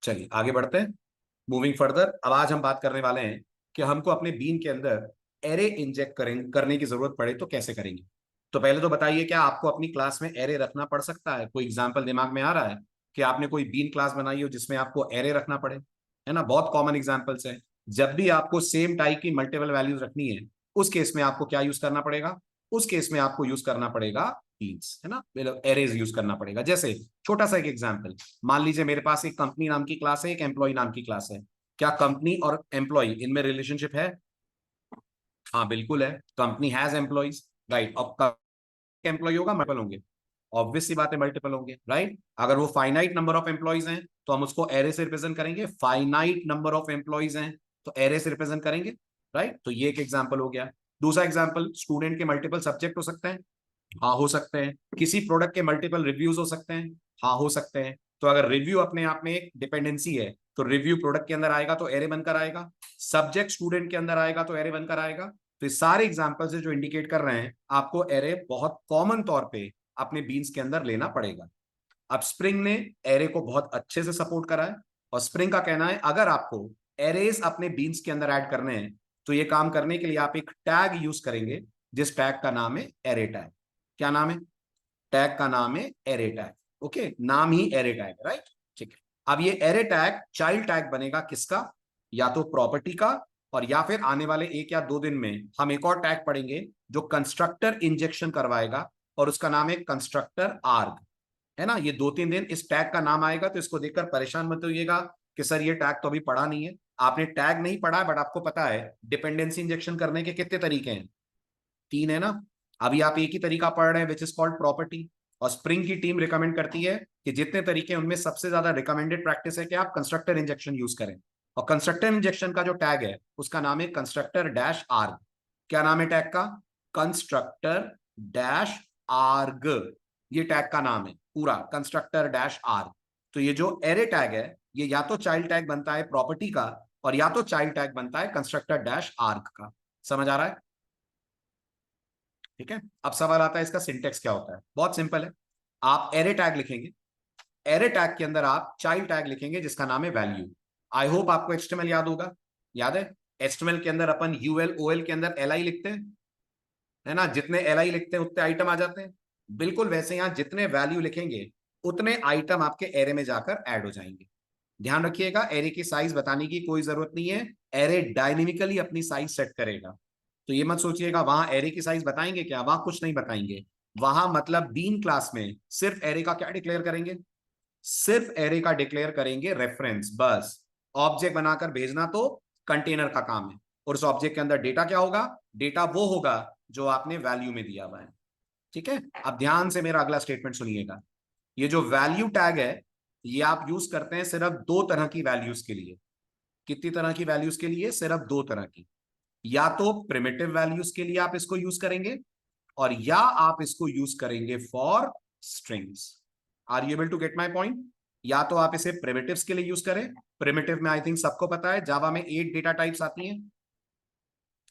चलिए आगे बढ़ते हैं। मूविंग फर्दर, अब आज हम बात करने वाले हैं कि हमको अपने बीन के अंदर एरे इंजेक्ट करने की जरूरत पड़े तो कैसे करेंगे। तो पहले तो बताइए, क्या आपको अपनी क्लास में एरे रखना पड़ सकता है? कोई एग्जांपल दिमाग में आ रहा है कि आपने कोई बीन क्लास बनाई हो जिसमें आपको एरे रखना पड़े? है ना, बहुत कॉमन एग्जांपल्स है। जब भी आपको सेम टाइप की मल्टीपल वैल्यूज रखनी है, उस केस में आपको क्या यूज करना पड़ेगा? उस केस में आपको यूज करना पड़ेगा बीन्स, है ना, एरेज यूज करना पड़ेगा। जैसे छोटा सा एक एग्जांपल, मान लीजिए मेरे पास एक कंपनी नाम की क्लास है, एक एम्प्लॉय नाम की क्लास है। क्या कंपनी और एम्प्लॉय इनमें रिलेशनशिप है? हाँ बिल्कुल है, कंपनी हैज एम्प्लॉइज, राइट। अब एम्प्लॉय होगा, मल्टीपल होंगे, ऑब्वियस सी बात है, मल्टीपल होंगे, राइट। अगर वो फाइनाइट नंबर ऑफ एम्प्लॉइज हैं तो हम उसको एरे से रिप्रेजेंट करेंगे, फाइनाइट नंबर ऑफ एम्प्लॉइज हैं तो एरे से रिप्रेजेंट करेंगे, राइट। तो ये एक एग्जांपल हो गया। दूसरा एग्जांपल, स्टूडेंट के मल्टीपल सब्जेक्ट हो सकते हैं, हाँ हो सकते हैं। किसी प्रोडक्ट के मल्टीपल रिव्यूज हो सकते हैं, हाँ हो सकते हैं। तो अगर रिव्यू अपने आप में एक डिपेंडेंसी है तो रिव्यू प्रोडक्ट के अंदर आएगा तो एरे बनकर आएगा, सब्जेक्ट स्टूडेंट के अंदर आएगा तो एरे बनकर आएगा। तो ये सारे एग्जांपल्स है जो इंडिकेट कर रहे हैं आपको एरे बहुत कॉमन तौर पे अपने बीन्स के अंदर लेना पड़ेगा। अब स्प्रिंग ने एरे को बहुत अच्छे से सपोर्ट करा है, और स्प्रिंग का कहना है अगर आपको एरेज अपने बीन्स के अंदर ऐड करने हैं तो ये काम करने के लिए आप एक टैग यूज करेंगे, जिस टैग का नाम है एरे टैग। क्या नाम है? टैग का नाम है एरे टैग। ओके, नाम ही एरे टैग, राइट। ठीक है। अब ये एरे टैग चाइल्ड टैग बनेगा किसका? या तो प्रॉपर्टी का, और या फिर आने वाले 1 या 2 दिन में हम एक और टैग पढ़ेंगे जो कंस्ट्रक्टर इंजेक्शन करवाएगा, और उसका नाम है कंस्ट्रक्टर आर्ग। है ना, ये 2-3 दिन इस टैग का नाम आएगा, तो इसको देखकर परेशान मत होइएगा कि सर ये टैग तो अभी पढ़ा नहीं है। आपने टैग नहीं पढ़ा है, बट आपको पता है डिपेंडेंसी इंजेक्शन करने के कितने तरीके हैं? 3 है ना। अभी आप एक ही तरीका पढ़ रहे हैं विच इज कॉल्ड प्रॉपर्टी, और स्प्रिंग की टीम रिकमेंड करती है कि जितने तरीके उनमें सबसे ज्यादा रिकमेंडेड प्रैक्टिस है कि आप कंस्ट्रक्टर इंजेक्शन यूज करें। और कंस्ट्रक्टर इंजेक्शन का जो टैग है उसका नाम है कंस्ट्रक्टर डैश आर्ग। क्या नाम है टैग का? कंस्ट्रक्टर डैश आर्ग, ये टैग का नाम है पूरा, कंस्ट्रक्टर डैश आर्ग। तो ये जो एरे टैग है ये या तो चाइल्ड टैग बनता है प्रॉपर्टी का, और या तो चाइल्ड टैग बनता है कंस्ट्रक्टर डैश आर्ग का। समझ आ रहा है? ठीक है। अब सवाल आता है इसका सिंटेक्स क्या होता है। बहुत सिंपल है, आप एरे टैग लिखेंगे, एरे टैग के अंदर आप चाइल्ड टैग लिखेंगे जिसका नाम है वैल्यू। आई होप आपको एचटीएमएल याद होगा, याद है? एचटीएमएल के अंदर अपन यूएल ओएल के अंदर एल आई लिखते हैं, है ना, जितने एल आई लिखते हैं उतने आइटम आ जाते हैं। बिल्कुल वैसे यहां जितने वैल्यू लिखेंगे उतने आइटम आपके एरे में जाकर ऐड हो जाएंगे। ध्यान रखिएगा, एरे की साइज बताने की कोई जरूरत नहीं है, एरे डायनेमिकली अपनी साइज सेट करेगा। तो ये मत सोचिएगा वहां एरे की साइज बताएंगे, क्या वहां कुछ नहीं बताएंगे। वहां मतलब बीन क्लास में सिर्फ एरे का क्या डिक्लेयर करेंगे? सिर्फ एरे का डिक्लेयर करेंगे रेफरेंस, बस। ऑब्जेक्ट बनाकर भेजना तो कंटेनर का काम है, और उस ऑब्जेक्ट के अंदर डेटा क्या होगा? डेटा वो होगा जो आपने वैल्यू में दिया हुआ है। ठीक है। अब ध्यान से मेरा अगला स्टेटमेंट सुनिएगा। ये जो वैल्यू टैग है ये आप यूज करते हैं सिर्फ 2 तरह की वैल्यूज के लिए। कितनी तरह की वैल्यूज के लिए? सिर्फ 2 तरह की। या तो प्रिमिटिव वैल्यूज के लिए आप इसको यूज करेंगे, और या आप इसको यूज करेंगे for strings. Are you able to get my point? या तो आप इसे प्रिमिटिव्स के लिए यूज करें, प्रिमिटिव में आई थिंक सबको पता है जावा में 8 डेटा टाइप्स आती हैं,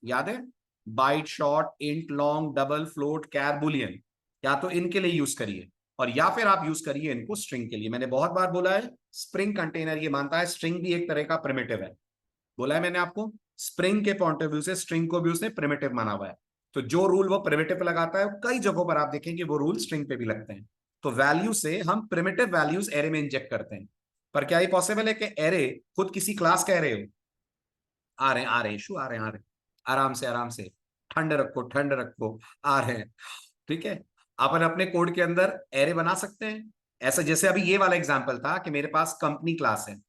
याद है? Byte, short, int, long, double, float, char, boolean. या तो इनके लिए यूज करिए, और या फिर आप यूज करिए इनको स्ट्रिंग के लिए। मैंने बहुत बार बोला है स्प्रिंग कंटेनर ये मानता है स्ट्रिंग भी एक तरह का प्रिमिटिव है। बोला है मैंने आपको, स्प्रिंग के पॉइंट ऑफ व्यू से स्ट्रिंग को भी उसने प्रिमिटिव माना हुआ है। तो जो रूल वो प्रिमिटिव पे लगाता है कई जगहों पर आप देखेंगे वो रूल स्ट्रिंग पे भी लगते हैं। तो वैल्यू से हम प्रिमिटिव वैल्यूज एरे में इंजेक्ट करते हैं। पर क्या ये पॉसिबल है कि एरे खुद किसी क्लास का एरे हो? आ रहे इशू, आ रहे हैं। आराम से आराम से, ठंड रखो ठंड रखो, आ रहे हैं। ठीक है। अपन अपने कोड के अंदर एरे बना सकते हैं, ऐसा जैसे अभी ये वाला एग्जांपल था कि मेरे पास कंपनी क्लास है,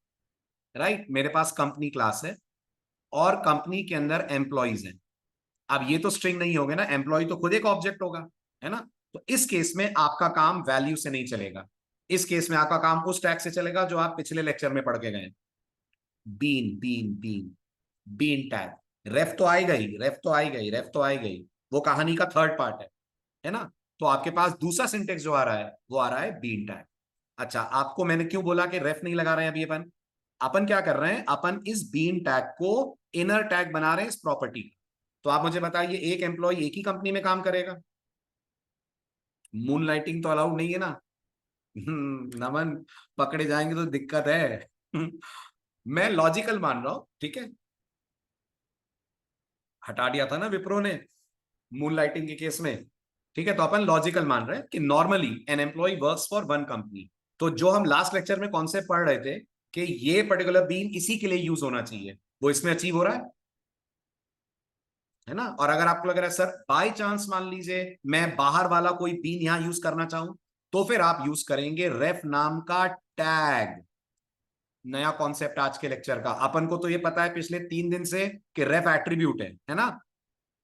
राइट, मेरे पास कंपनी क्लास है, और कंपनी के अंदर एम्प्लॉइज हैं। अब ये तो स्ट्रिंग नहीं होगे ना, एम्प्लॉय तो खुद एक ऑब्जेक्ट होगा, है ना। तो इस केस में आपका काम वैल्यू से नहीं चलेगा, इस केस में आपका काम उस टैग से चलेगा जो आप पिछले लेक्चर में पढ़ के गए। Bean bean bean, bean tag. Ref तो आई गई, रेफ तो आई गई, रेफ तो आई गई, वो कहानी का थर्ड पार्ट है ना। तो आपके पास दूसरा सिंटेक्स जो आ रहा है वो आ रहा है बीन टैग। अच्छा, आपको मैंने क्यों बोला कि रेफ नहीं लगा रहे हैं अभी? अपन अपन क्या कर रहे हैं, अपन इस बीन टैग को इनर टैग बना रहे हैं इस प्रॉपर्टी का। तो आप मुझे बताइए, एक एम्प्लॉय एक ही कंपनी में काम करेगा? मून लाइटिंग तो अलाउड नहीं है ना। नमन, पकड़े जाएंगे तो दिक्कत है। मैं लॉजिकल मान रहा हूं, ठीक है। हटा दिया था ना विप्रो ने मून लाइटिंग के केस में, ठीक है। तो अपन लॉजिकल मान रहे हैं कि normally an employee works for one company. तो जो हम लास्ट लेक्चर में कॉन्सेप्ट पढ़ रहे थे कि ये पर्टिकुलर बीन इसी के लिए यूज होना चाहिए, वो इसमें अचीव हो रहा है ना। और अगर आपको लग रहा है सर बाय चांस मान लीजिए मैं बाहर वाला कोई बीन यहां यूज करना चाहूं, तो फिर आप यूज करेंगे रेफ नाम का टैग। नया कॉन्सेप्ट आज के लेक्चर का, अपन को तो ये पता है पिछले 3 दिन से कि रेफ एट्रीब्यूट है ना।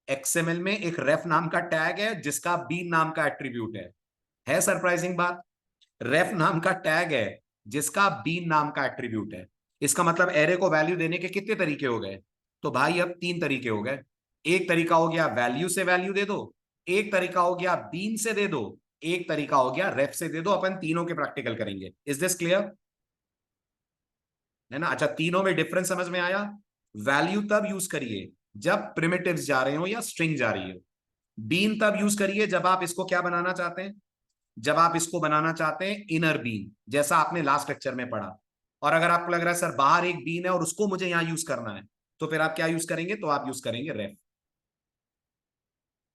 एक्सएमएल में एक रेफ नाम का टैग है जिसका बीन नाम का एट्रीब्यूट है सरप्राइजिंग बात। रेफ नाम का टैग है जिसका बीन नाम का एट्रीब्यूट है। इसका मतलब एरे को वैल्यू देने के कितने तरीके हो गए? तो भाई अब 3 तरीके हो गए। एक तरीका हो गया वैल्यू से वैल्यू दे दो, एक तरीका हो गया बीन से दे दो, एक तरीका हो गया रेफ से दे दो। अपन तीनों के प्रैक्टिकल करेंगे। Is this clear? है ना। अच्छा, तीनों में डिफरेंस समझ में आया। वैल्यू तब यूज करिए जब प्रिमिटिव्स जा रहे हो या स्ट्रिंग जा रही हो। बीन तब यूज करिए जब आप इसको क्या बनाना चाहते हैं, जब आप इसको बनाना चाहते हैं इनर बीन, जैसा आपने लास्ट लेक्चर में पढ़ा। और अगर आपको लग रहा है सर बाहर एक बीन है और उसको मुझे यहां यूज करना है, तो फिर आप क्या यूज करेंगे? तो आप यूज करेंगे रेफ।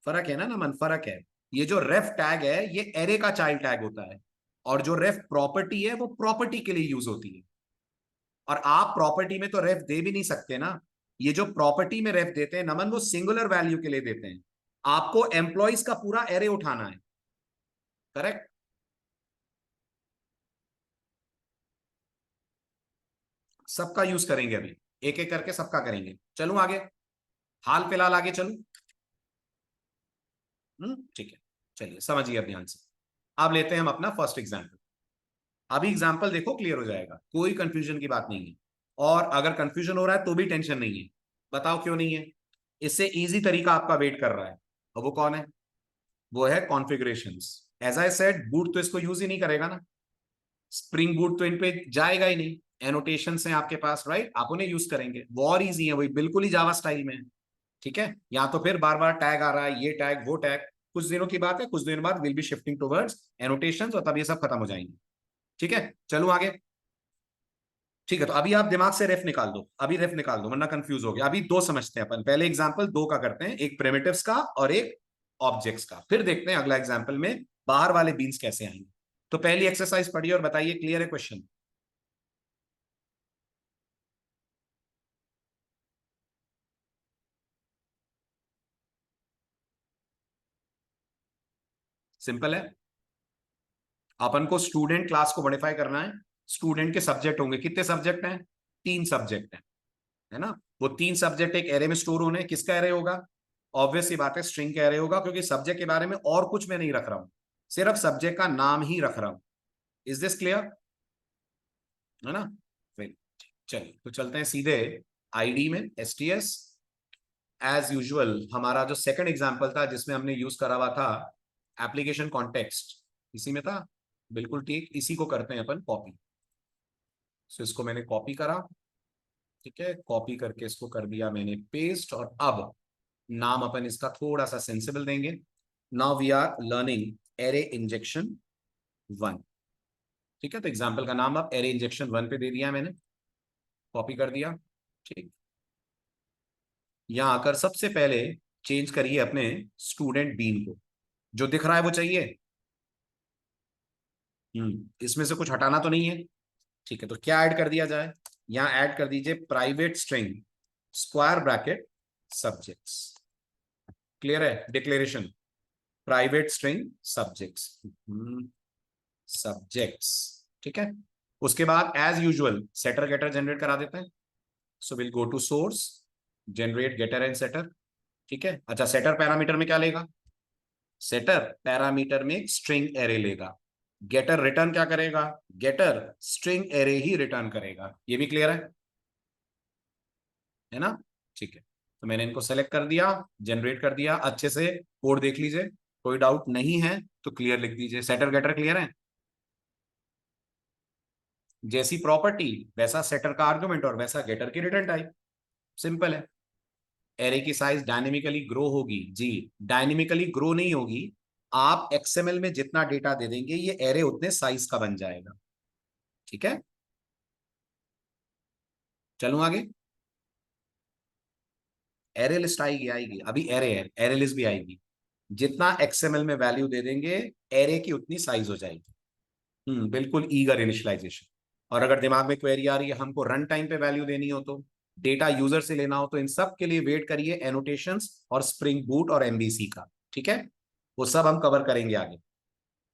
फर्क है ना मन, फर्क है। ये जो रेफ टैग है ये एरे का चाइल्ड टैग होता है, और जो रेफ प्रॉपर्टी है वो प्रॉपर्टी के लिए यूज होती है। और आप प्रॉपर्टी में तो रेफ दे भी नहीं सकते ना। ये जो प्रॉपर्टी में रेफ देते हैं नमन, वो सिंगुलर वैल्यू के लिए देते हैं। आपको एम्प्लॉइज का पूरा एरे उठाना है, करेक्ट। सबका यूज करेंगे अभी, एक एक करके सबका करेंगे। चलूं आगे, हाल फिलहाल आगे चलूं। ठीक है, चलिए समझिए अब ध्यान से। अब लेते हैं हम अपना फर्स्ट एग्जाम्पल। अभी एग्जाम्पल देखो, क्लियर हो जाएगा, कोई कंफ्यूजन की बात नहीं है। और अगर कंफ्यूजन हो रहा है तो भी टेंशन नहीं है। बताओ क्यों नहीं है? इससे इजी तरीका आपका वेट कर रहा है, और वो कौन है? वो है configurations. As I said, but तो इसको यूज ही नहीं करेगा ना। स्प्रिंग बूट तो इन पे जाएगा ही नहीं। एनोटेशन हैं आपके पास, राइट, आप उन्हें यूज करेंगे, वो और इजी है, वही बिल्कुल ही जावा स्टाइल में है। ठीक है, या तो फिर बार बार टैग आ रहा है, ये टैग वो टैग। कुछ दिनों की बात है, कुछ दिनों बाद will be shifting towards annotations, और तब ये सब खत्म हो जाएंगे। ठीक है, चलो आगे। ठीक है, तो अभी आप दिमाग से रेफ निकाल दो, अभी रेफ निकाल दो वरना कंफ्यूज हो गया। अभी दो समझते हैं अपन, पहले एग्जांपल दो का करते हैं, एक प्रिमिटिव्स का और एक ऑब्जेक्ट्स का, फिर देखते हैं अगला एग्जांपल में बाहर वाले बीन्स कैसे आएंगे। तो पहली एक्सरसाइज पढ़िए और बताइए क्लियर है क्वेश्चन? सिंपल है। अपन को स्टूडेंट क्लास को मॉडिफाई करना है। स्टूडेंट के सब्जेक्ट होंगे, कितने सब्जेक्ट हैं? 3 सब्जेक्ट है ना। वो 3 सब्जेक्ट एक एरे में स्टोर होने, किसका एरे होगा? ऑब्वियस सी बात है, स्ट्रिंग का एरे होगा, क्योंकि सब्जेक्ट के बारे में और कुछ मैं नहीं रख रहा हूं, सिर्फ सब्जेक्ट का नाम ही रख रहा हूं। Is this clear? है ना। फिर चलिए, तो चलते हैं सीधे आईडी में, एसटीएस। एज यूजुअल हमारा जो सेकंड एग्जांपल था जिसमें हमने यूज करा हुआ था एप्लीकेशन कॉन्टेक्स्ट, इसी में था। बिल्कुल ठीक, इसी को करते हैं अपन कॉपी। सो इसको मैंने कॉपी करा, ठीक है, कॉपी करके इसको कर दिया मैंने पेस्ट। और अब नाम अपन इसका थोड़ा सा सेंसिबल देंगे। Now we are learning array injection 1। ठीक है, तो एग्जाम्पल का नाम अब एरे इंजेक्शन 1 पे दे दिया मैंने, कॉपी कर दिया। ठीक, यहां आकर सबसे पहले चेंज करिए अपने स्टूडेंट बीन को। जो दिख रहा है वो चाहिए। इसमें से कुछ हटाना तो नहीं है। ठीक है, तो क्या ऐड कर दिया जाए? यहां ऐड कर दीजिए private string square bracket subjects. Clear है declaration? Private string subjects, subjects. ठीक है, उसके बाद as usual setter getter generate करा देते हैं। So will go to source, generate getter and setter. ठीक है, अच्छा, सेटर पैरामीटर में क्या लेगा? सेटर पैरामीटर में स्ट्रिंग एरे लेगा। गेटर रिटर्न क्या करेगा? गेटर स्ट्रिंग एरे ही रिटर्न करेगा। ये भी क्लियर है ना। ठीक है, तो मैंने इनको सेलेक्ट कर दिया, जनरेट कर दिया। अच्छे से कोड देख लीजिए, कोई डाउट नहीं है तो क्लियर लिख दीजिए। सेटर गेटर क्लियर है? जैसी प्रॉपर्टी वैसा सेटर का आर्गुमेंट और वैसा गेटर की रिटर्न टाइप। सिंपल है। एरे की साइज डायनेमिकली ग्रो होगी जी, डायनेमिकली ग्रो नहीं होगी। आप एक्सएमएल में जितना डेटा दे देंगे ये एरे उतने साइज का बन जाएगा। ठीक है, चलूं आगे। एरे लिस्ट आएगी आएगी, अभी एरे है, एरे लिस्ट भी आएगी। जितना एक्सएमएल में वैल्यू दे देंगे एरे की उतनी साइज हो जाएगी। बिल्कुल ईगर इनिशियलाइजेशन। और अगर दिमाग में क्वेरी आ रही है हमको रन टाइम पे वैल्यू देनी हो तो, डेटा यूजर से लेना हो तो, इन सब के लिए वेट करिए एनोटेशंस और स्प्रिंग बूट और एमबीसी का। ठीक है, वो सब हम कवर करेंगे आगे।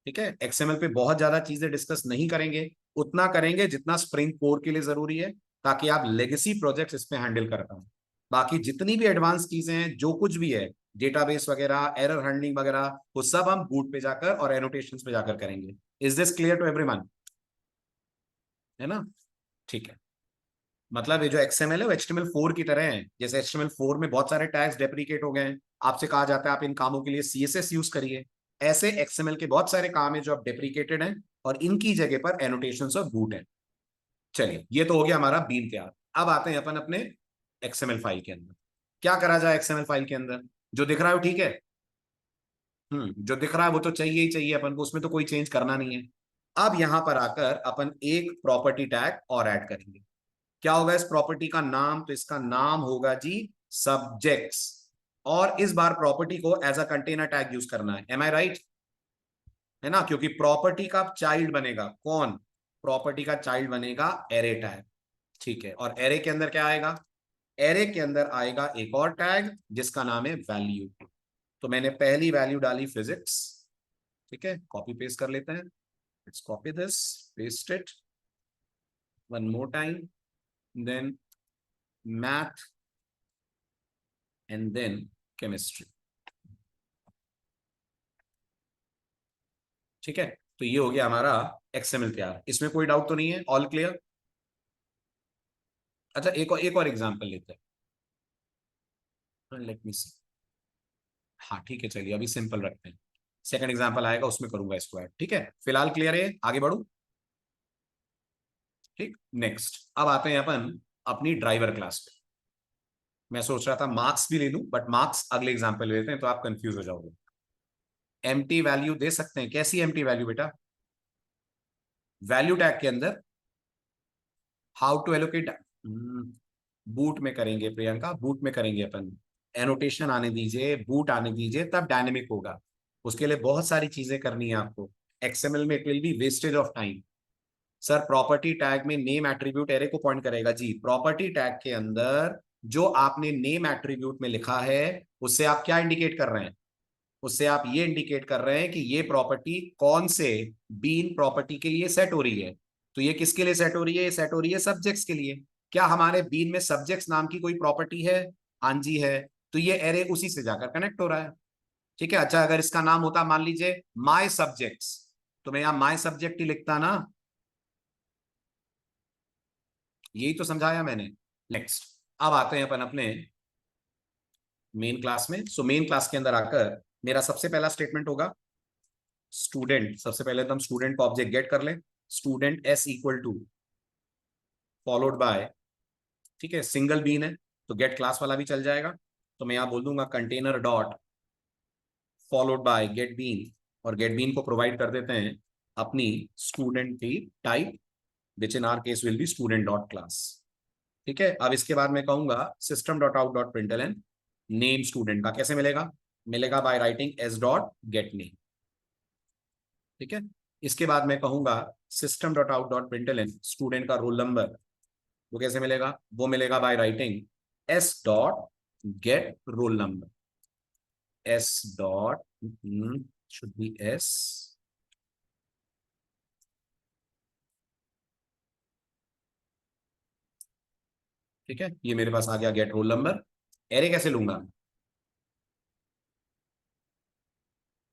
ठीक है, एक्सएमएल पे बहुत ज्यादा चीजें डिस्कस नहीं करेंगे, उतना करेंगे जितना स्प्रिंग कोर के लिए जरूरी है, ताकि आप लेगेसी प्रोजेक्ट्स इसमें हैंडल कर पाए। बाकी जितनी भी एडवांस चीजें हैं, जो कुछ भी है, डेटाबेस वगैरह, एरर हैंडलिंग वगैरह, वो सब हम बूट पे जाकर और एनोटेशंस पे जाकर करेंगे। Is this clear to everyone? है ना? ठीक है। मतलब ये जो एक्सएमएल है वो HTML4 की तरह है। जैसे HTML4 में बहुत सारे टैग्स डेप्रिकेट हो गए हैं, आपसे कहा जाता है आप इन कामों के लिए CSS यूज करिए। ऐसे एक्सएमएल के बहुत सारे काम है जो अब डेप्रिकेटेड हैं, और इनकी जगह पर एनोटेशंस और बूट है। चलिए, ये तो हो गया हमारा बीन तैयार। अब आते हैं अपन अपने एक्सएमएल फाइल के अंदर। क्या करा जाए एक्सएमएल फाइल के अंदर? जो दिख रहा है वो ठीक है। जो दिख रहा है वो तो चाहिए ही चाहिए अपन को, उसमें तो कोई चेंज करना नहीं है। अब यहां पर आकर अपन एक प्रॉपर्टी टैग और ऐड करेंगे। क्या होगा इस प्रॉपर्टी का नाम? तो इसका नाम होगा जी सब्जेक्ट्स। और इस बार प्रॉपर्टी को as a container tag use करना है। Am I right? है ना, क्योंकि प्रॉपर्टी का चाइल्ड बनेगा कौन? प्रॉपर्टी का चाइल्ड बनेगा एरे टैग। ठीक है, और एरे के अंदर क्या आएगा? एरे के अंदर आएगा एक और टैग जिसका नाम है वैल्यू। तो मैंने पहली वैल्यू डाली फिजिक्स। ठीक है, कॉपी पेस्ट कर लेते हैं। Let's copy this, paste it one more time, then math, and then chemistry. ठीक है, तो ये हो गया हमारा एक्सएमएल तैयार। इसमें कोई डाउट तो नहीं है? All clear? अच्छा, एक और एग्जांपल लेते हैं। लेट मी सी। हाँ ठीक है, चलिए अभी सिंपल रखते हैं। सेकंड एग्जांपल आएगा उसमें करूंगा इसको ऐड। ठीक है, फिलहाल क्लियर है, आगे बढ़ू। ठीक, नेक्स्ट अब आते हैं अपन अपनी ड्राइवर क्लास पे। मैं सोच रहा था मार्क्स भी ले लूं, बट मार्क्स अगले एग्जाम्पल लेते हैं तो आप कंफ्यूज हो जाओगे। एम्प्टी वैल्यू दे सकते हैं। कैसी एम्प्टी वैल्यू बेटा? वैल्यू टैग के अंदर हाउ टू एलोकेट। बूट में करेंगे प्रियंका, बूट में करेंगे अपन। एनोटेशन आने दीजिए, बूट आने दीजिए, तब डायनेमिक होगा। उसके लिए बहुत सारी चीजें करनी है आपको। एक्सएमएल में it will be wastage of time. Sir property tag में नेम एट्रीब्यूट एरे को पॉइंट करेगा जी। प्रॉपर्टी टैग के अंदर जो आपने नेम एट्रीब्यूट में लिखा है, उससे आप क्या इंडिकेट कर रहे हैं? उससे आप ये इंडिकेट कर रहे हैं कि ये प्रॉपर्टी कौन से बीन प्रॉपर्टी के लिए सेट हो रही है। तो ये किसके लिए सेट हो रही है? ये सेट हो रही है सब्जेक्ट्स के लिए। क्या हमारे बीन में सब्जेक्ट्स नाम की कोई प्रॉपर्टी है? हाँ जी है। तो ये एरे उसी से जाकर कनेक्ट हो रहा है। ठीक है, अच्छा अगर इसका नाम होता मान लीजिए माय सब्जेक्ट्स, तो मैं यहां माय सब्जेक्ट ही लिखता ना। यही तो समझाया मैंने। नेक्स्ट, अब आते हैं अपन अपने मेन क्लास में। सो मेन क्लास के अंदर आकर मेरा सबसे पहला स्टेटमेंट होगा स्टूडेंट। सबसे पहले तो हम स्टूडेंट को ऑब्जेक्ट गेट कर ले। Student S equal to followed by, ठीक है सिंगल बीन है तो गेट क्लास वाला भी चल जाएगा। तो मैं यहां बोल दूंगा container dot followed by get bean, और गेट बीन को प्रोवाइड कर देते हैं अपनी स्टूडेंट की type, which in our case will be student dot class. ठीक है, अब इसके बाद मैं कहूंगा system dot out dot println name student का कैसे मिलेगा? मिलेगा by writing S dot get name. ठीक है, इसके बाद मैं कहूंगा system dot out dot println student का रोल नंबर। वो कैसे मिलेगा? वो मिलेगा by writing S dot gate roll number. S dot should be S, ठीक है, ये मेरे पास आ गया गेट रोल नंबर। एरे कैसे लूंगा?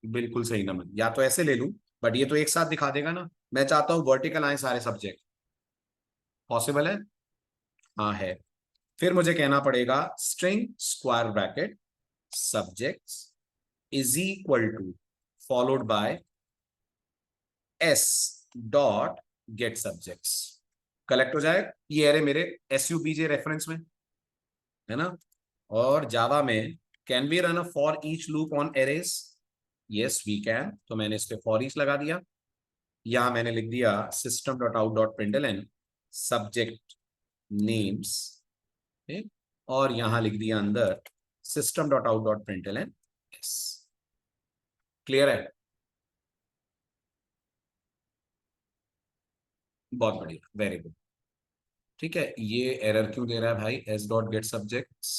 बिल्कुल सही नमन, या तो ऐसे ले लूं, बट ये तो एक साथ दिखा देगा ना। मैं चाहता हूं वर्टिकल आए सारे सब्जेक्ट। पॉसिबल है? हाँ है। फिर मुझे कहना पड़ेगा string square bracket subjects is equal to followed by S dot get subjects. Collect हो जाए ये एरे मेरे SUBJ रेफरेंस में, है ना। और जावा में can we run a for each loop on arrays? Yes we can. तो मैंने इस पे फॉर ईच लगा दिया। यहां मैंने लिख दिया system dot out dot println subject names, ठीक, और यहां लिख दिया अंदर system dot out dot println S. Clear है? बहुत बढ़िया, वेरी गुड। ठीक है, ये एरर क्यों दे रहा है भाई? S dot get subjects,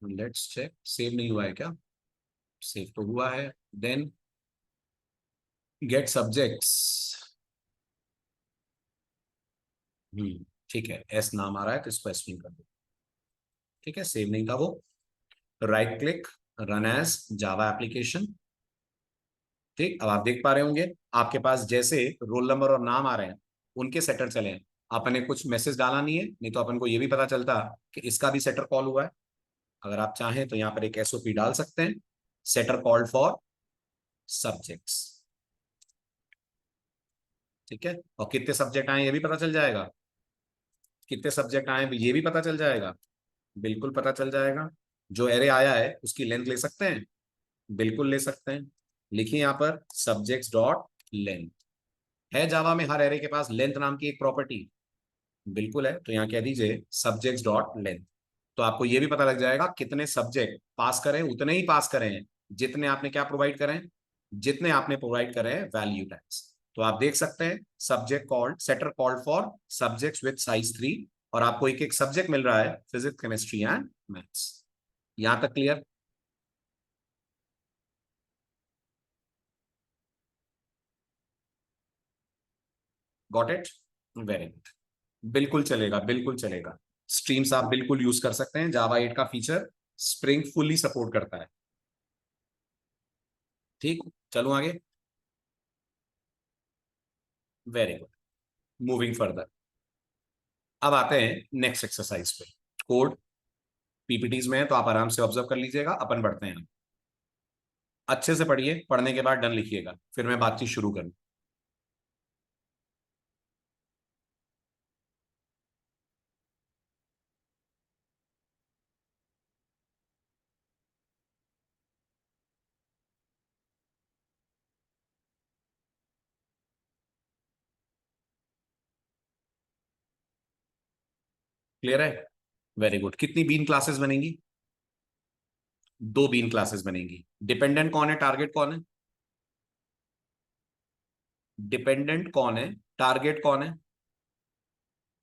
let's check, save नहीं हुआ है क्या? सेव तो हुआ है। देन गेट सब्जेक्ट्स, ठीक है, एस नाम आ रहा है तो इसको एस कर दो। ठीक है, सेव नहीं था वो। Right click, run as Java application. ठीक, अब आप देख पा रहे होंगे आपके पास जैसे रोल नंबर और नाम आ रहे हैं उनके सेटर चले हैं। अपने कुछ मैसेज डाला नहीं है, नहीं तो अपन को ये भी पता चलता कि इसका भी सेटर कॉल हुआ है। अगर आप चाहें तो यहाँ पर एक एसओपी डाल सकते हैं, सेटर कॉल्ड फॉर सब्जेक्ट्स। ठीक है, और कितने सब्जेक्ट आए ये भी पता चल जाएगा, कितने सब्जेक्ट आए ये भी पता चल जाएगा। बिल्कुल पता चल जाएगा। जो एरे आया है उसकी लेंथ ले सकते हैं, बिल्कुल ले सकते हैं। लिखिए यहाँ पर सब्जेक्ट्स डॉट लेंथ। है जावा में हर एरे के पास लेंथ नाम की एक प्रॉपर्टी? बिल्कुल है, तो यहाँ कह दीजिए सब्जेक्ट्स डॉट लेंथ। तो आपको ये भी पता लग जाएगा कितने सब्जेक्ट पास करें, उतने ही पास करें जितने आपने क्या प्रोवाइड करें, जितने आपने प्रोवाइड करें वैल्यू टैग्स। तो आप देख सकते हैं subject called, setter called for subjects with size 3, और आपको एक एक सब्जेक्ट मिल रहा है, फिजिक्स केमिस्ट्री एंड मैथ्स। यहां तक clear? Got it? Very good. बिल्कुल चलेगा, बिल्कुल चलेगा। स्ट्रीम्स आप बिल्कुल यूज कर सकते हैं, जावा 8 का फीचर स्प्रिंग फुल्ली सपोर्ट करता है। ठीक, चलो आगे। Very good, moving further. अब आते हैं नेक्स्ट एक्सरसाइज पे। कोड पीपीटीज में है तो आप आराम से ऑब्जर्व कर लीजिएगा, अपन बढ़ते हैं। अच्छे से पढ़िए, पढ़ने के बाद डन लिखिएगा, फिर मैं बातचीत शुरू करूँ। क्लियर है? Very good. कितनी बीन क्लासेस बनेंगी? दो बीन क्लासेस बनेंगी। डिपेंडेंट कौन है, टारगेट कौन है? डिपेंडेंट कौन है, टारगेट कौन है?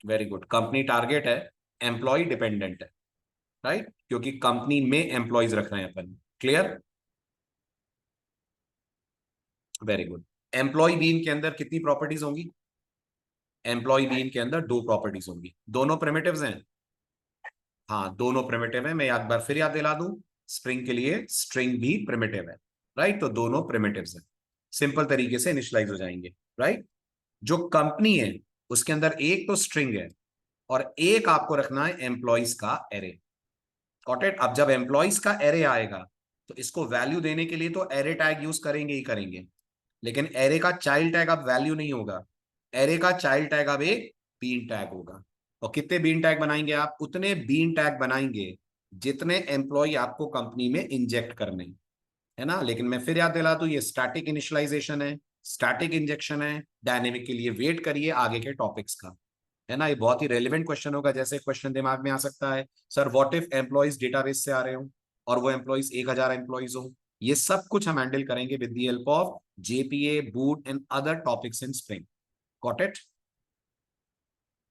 वेरी गुड, कंपनी टारगेट है, एम्प्लॉय डिपेंडेंट है। राइट, क्योंकि कंपनी में एम्प्लॉयज रख रहे हैं अपन। Clear? Very good. Employee bean के अंदर कितनी प्रॉपर्टीज होंगी? एम्प्लॉय बीन के अंदर दो प्रॉपर्टीज होंगी। दोनों प्रिमिटिव्स हैं? हाँ, दोनों प्रिमिटिव है। मैं एक बार फिर याद दिला दूं, स्प्रिंग के लिए स्ट्रिंग भी प्रिमिटिव है। राइट, तो दोनों प्रिमिटिव्स हैं, सिंपल तरीके से इनिशियलाइज हो जाएंगे। राइट, जो कंपनी है उसके अंदर एक तो स्ट्रिंग है और एक आपको रखना है एम्प्लॉइज का एरे। Got it? अब जब एम्प्लॉइज का एरे आएगा तो इसको वैल्यू देने के लिए तो एरे टैग यूज करेंगे ही करेंगे, लेकिन एरे का चाइल्ड टैग अब वैल्यू नहीं होगा। एरे का चाइल्ड टैग अब एक बीन टैग होगा। और कितने बीन टैग बनाएंगे आप? उतने बीन टैग बनाएंगे जितने एम्प्लॉय आपको कंपनी में इंजेक्ट करने हैं, है ना। लेकिन मैं फिर याद दिला दूं, ये स्टैटिक इनिशियलाइजेशन है, स्टैटिक इंजेक्शन है। डायनेमिक के लिए वेट करिए आगे के टॉपिक्स का, है ना। ये बहुत ही रेलिवेंट क्वेश्चन होगा। जैसे क्वेश्चन दिमाग में आ सकता है, sir what if employees database से आ रहे हो और वो एम्प्लॉइज 1000 एम्प्लॉइज हो। ये सब कुछ हम हैंडल करेंगे with the help of JPA, boot and other topics in spring. Got it?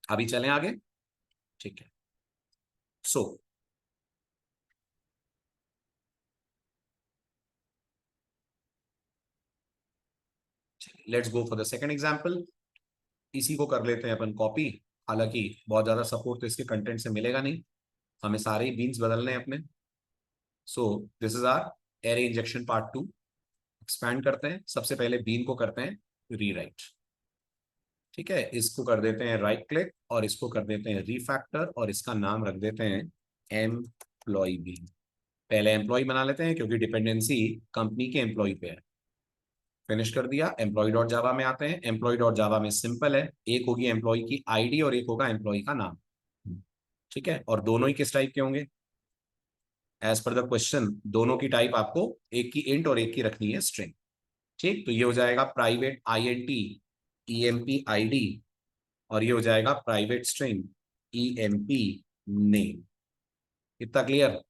अभी चलें आगे। ठीक है, so let's go for the second example. इसी को कर लेते हैं अपन कॉपी। हालांकि बहुत ज्यादा सपोर्ट तो इसके कंटेंट से मिलेगा नहीं, हमें सारे ही बीन्स बदलने हैं अपने। So this is our array injection part 2। Expand करते हैं, सबसे पहले बीन को करते हैं रीराइट। ठीक है, इसको कर देते हैं राइट क्लिक और इसको कर देते हैं रीफैक्टर और इसका नाम रख देते हैं एम्प्लॉय बीन। पहले एम्प्लॉय बना लेते हैं क्योंकि डिपेंडेंसी कंपनी के एम्प्लॉय पे है। फिनिश कर दिया। एम्प्लॉय डॉट जावा में आते हैं। एम्प्लॉय डॉट जावा में सिंपल है, एक होगी एम्प्लॉय की आईडी और एक होगा एम्प्लॉय का नाम। ठीक है, और दोनों ही किस टाइप के होंगे? एज पर द क्वेश्चन दोनों की टाइप आपको एक की इंट और एक की रखनी है स्ट्रिंग। ठीक, तो ये हो जाएगा private I N T E M P I D और ये हो जाएगा प्राइवेट स्ट्रिंग EMP नेम। इतना क्लियर?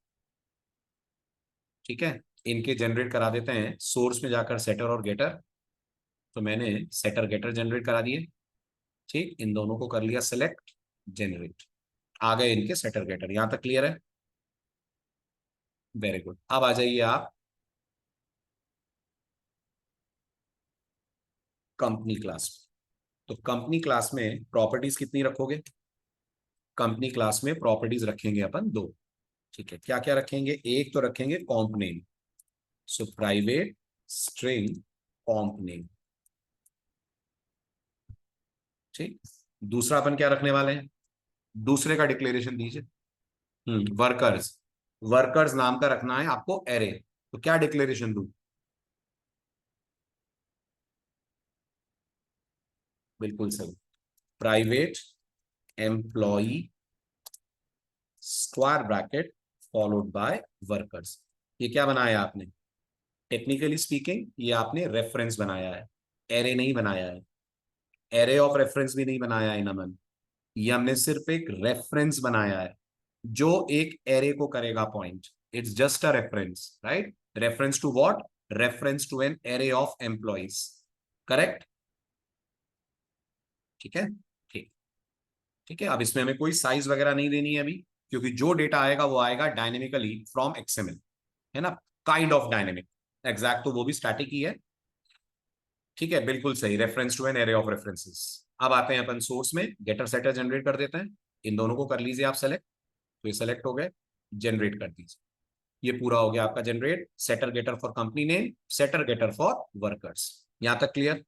ठीक है, इनके जनरेट करा देते हैं सोर्स में जाकर सेटर और गेटर। तो मैंने सेटर गेटर जनरेट करा दिए। ठीक, इन दोनों को कर लिया सेलेक्ट, जनरेट, आ गए इनके सेटर गेटर। यहां तक क्लियर है? Very good. अब आ जाइए आप कंपनी क्लास। तो कंपनी क्लास में प्रॉपर्टीज कितनी रखोगे? कंपनी क्लास में प्रॉपर्टीज रखेंगे अपन दो। ठीक है, क्या क्या रखेंगे? एक तो रखेंगे कॉम्प नेम, सो प्राइवेट स्ट्रिंग कॉम्प नेम। ठीक, दूसरा अपन क्या रखने वाले हैं? दूसरे का डिक्लेरेशन दीजिए। वर्कर्स, वर्कर्स नाम का रखना है आपको एरे। तो क्या डिक्लेरेशन दूं? बिल्कुल सही, private employee square bracket followed by workers. ये क्या बनाया आपने? टेक्निकली स्पीकिंग ये आपने रेफरेंस बनाया है, एरे नहीं बनाया है। एरे ऑफ रेफरेंस भी नहीं बनाया है नमन, ये हमने सिर्फ एक रेफरेंस बनाया है जो एक एरे को करेगा point. It's just a reference, right? Reference to what? Reference to an array of employees. Correct? ठीक है, ठीक। ठीक है, अब इसमें हमें कोई साइज वगैरह नहीं देनी है अभी, क्योंकि जो डेटा आएगा वो आएगा डायनेमिकली फ्रॉम XML, है ना? काइंड ऑफ डायनेमिक, एग्जैक्ट तो वो भी स्टैटिक ही है। ठीक है, बिल्कुल सही, reference to an array of references. अब आते हैं अपन सोर्स में, गेटर सेटर जनरेट कर देते हैं। इन दोनों को कर लीजिए आप सेलेक्ट। तो ये सेलेक्ट हो गए, जनरेट कर दीजिए। ये पूरा हो गया आपका generate. Setter getter for company name, setter getter for workers. यहां तक क्लियर?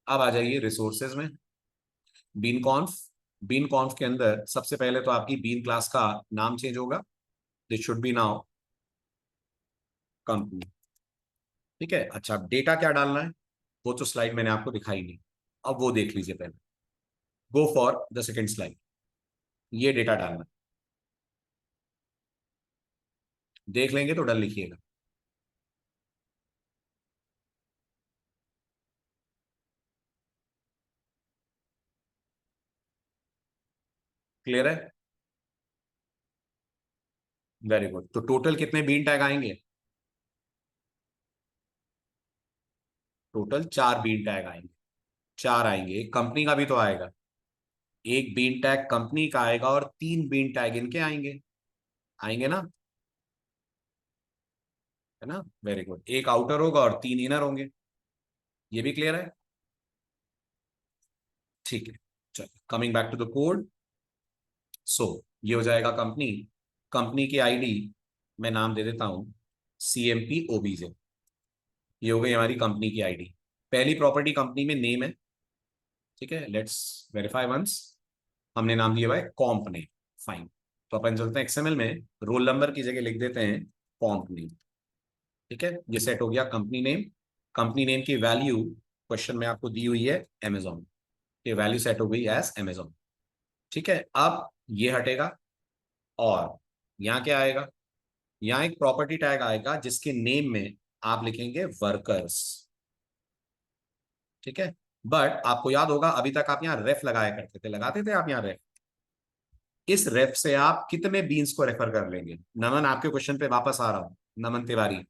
अब आ जाइए रिसोर्सेज में, बीन कॉन्फ। बीन कॉन्फ के अंदर सबसे पहले तो आपकी बीन क्लास का नाम चेंज होगा। This should be now company. ठीक है, अच्छा डेटा क्या डालना है वो तो स्लाइड मैंने आपको दिखाई नहीं, अब वो देख लीजिए पहले। Go for the second slide. ये डेटा डालना है। देख लेंगे तो डल लिखिएगा। क्लियर है? Very good. तो टोटल कितने बीन टैग आएंगे? टोटल 4 बीन टैग आएंगे। 4 आएंगे, एक कंपनी का भी तो आएगा। एक बीन टैग कंपनी का आएगा और 3 बीन टैग इनके आएंगे। आएंगे ना? है ना? Very good. एक आउटर होगा और 3 इनर होंगे। ये भी क्लियर है? ठीक है, चलो coming back to the code. So ये हो जाएगा कंपनी। कंपनी की आईडी मैं नाम दे देता हूं CMP OBJ। ये हो गई हमारी कंपनी की आईडी। पहली प्रॉपर्टी कंपनी में नेम है। ठीक है, लेट्स वेरीफाई वंस। हमने नाम दिया हुआ है कॉम्प नेम। फाइन। तो अपन चलते हैं XML में, रोल नंबर की जगह लिख देते हैं कॉम्प नेम। ठीक है, ये सेट हो गया कंपनी नेम। कंपनी नेम की वैल्यू क्वेश्चन में आपको दी हुई है Amazon। ये वैल्यू सेट हो गई एज Amazon। ठीक है, अब ये हटेगा और यहाँ क्या आएगा? यहाँ एक प्रॉपर्टी टैग आएगा जिसके नेम में आप लिखेंगे वर्कर्स। ठीक है, बट आपको याद होगा अभी तक आप यहाँ रेफ लगाया करते थे, लगाते थे आप यहाँ रेफ। इस रेफ से आप कितने बीन्स को रेफर कर लेंगे? नमन आपके क्वेश्चन पे वापस आ रहा हूं, नमन तिवारी।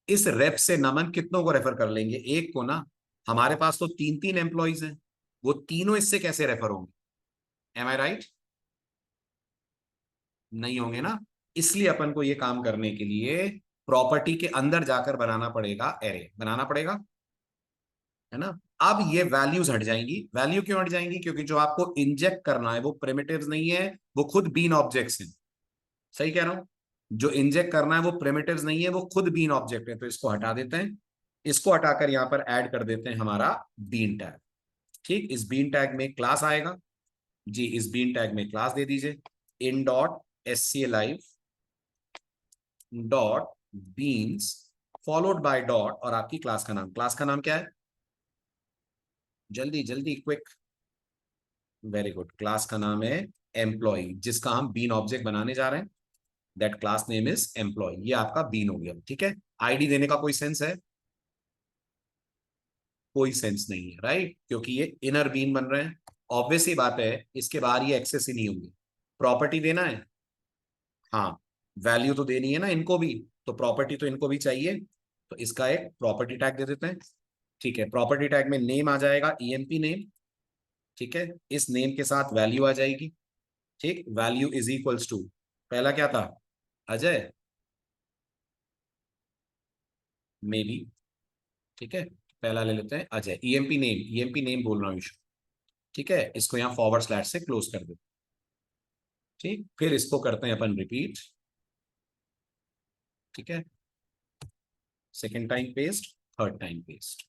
इस रेफ से नमन कितनों को रेफर कर लेंगे? एक को ना। हमारे पास तो 3 3 एम्प्लॉइज हैं, वो तीनों इससे कैसे रेफर होंगे? M I right? नहीं होंगे ना। इसलिए अपन को ये काम करने के लिए प्रॉपर्टी के अंदर जाकर बनाना पड़ेगा, एरे बनाना पड़ेगा, है ना? अब ये वैल्यूज हट जाएंगी। वैल्यू क्यों हट जाएंगी? क्योंकि जो आपको इंजेक्ट करना है वो प्रिमिटिव्स नहीं है, वो खुद बीन ऑब्जेक्ट्स हैं। सही कह रहा हूं? जो इंजेक्ट करना है वो प्रिमिटिव्स नहीं है, वो खुद बीन ऑब्जेक्ट है। तो इसको हटा देते हैं। इसको हटाकर यहां पर ऐड कर देते हैं हमारा बीन टैग। ठीक, इस बीन टैग में क्लास आएगा जी। इस बीन टैग में क्लास दे दीजिए in dot SCLive dot beans followed by dot और आपकी क्लास का नाम। क्लास का नाम क्या है? जल्दी जल्दी क्विक। वेरी गुड, क्लास का नाम है एम्प्लॉय, जिसका हम बीन ऑब्जेक्ट बनाने जा रहे हैं। That class name is employee. ये आपका बीन हो गया। ठीक है, आईडी देने का कोई सेंस है? कोई सेंस नहीं है, राइट, क्योंकि ये इनर बीन बन रहे हैं। ऑब्वियस ही बात है, इसके बाहर ये एक्सेस ही नहीं होंगे। प्रॉपर्टी देना है, हाँ, वैल्यू तो देनी है ना इनको भी, तो प्रॉपर्टी तो इनको भी चाहिए, तो इसका एक प्रॉपर्टी टैग दे देते हैं। ठीक है, प्रॉपर्टी टैग में नेम आ जाएगा, ईएमपी नेम। ठीक है, इस नेम के साथ वैल्यू आ जाएगी। ठीक, वैल्यू इज इक्वल्स टू, पहला क्या था, अजय, मे बी। ठीक है, पहला ले लेते हैं Ajay, EMP name, EMP name बोल रहा हूँ ईशु। ठीक है, इसको यहाँ फॉरवर्ड स्लैश से क्लोज कर दो। ठीक, फिर इसको करते हैं अपन रिपीट। ठीक है, second time paste, third time paste.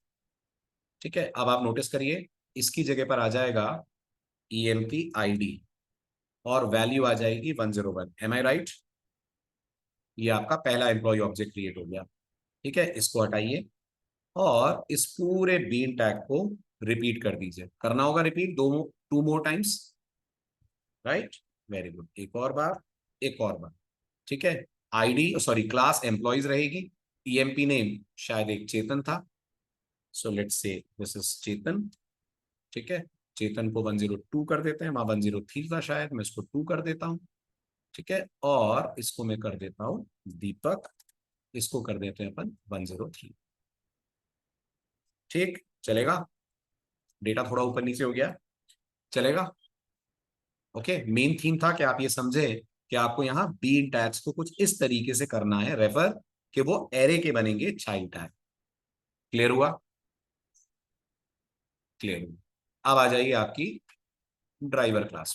ठीक है, अब आप नोटिस करिए, इसकी जगह पर आ जाएगा ईएमपी आईडी और वैल्यू आ जाएगी 101। M I right? ये आपका पहला एम्प्लॉय ऑब्जेक्ट क्रिएट हो गया। ठीक है, इसको हटाइए और इस पूरे बीन टैग को रिपीट कर दीजिए। करना होगा repeat 2 more times, right, very good. एक और बार, एक और बार। ठीक है, आईडी सॉरी क्लास एम्प्लॉयज रहेगी, ईएमपी नेम शायद एक चेतन था, so let's say this is Chetan. ठीक है, चेतन को 102 कर देते हैं, वहां 103 था शायद, मैं इसको 2 कर देता हूँ। ठीक है, और इसको मैं कर देता हूँ दीपक, इसको कर देते हैं अपन 103। ठीक, चलेगा? डेटा थोड़ा ऊपर नीचे हो गया, चलेगा? ओके, मेन थीम था कि आप ये समझे कि आपको यहाँ बीन टैग्स को कुछ इस तरीके से करना है रेफर, कि वो एरे के बनेंगे चाइल्ड टैग। क्लियर हुआ? क्लियर हुआ। अब आ जाइए आपकी ड्राइवर क्लास।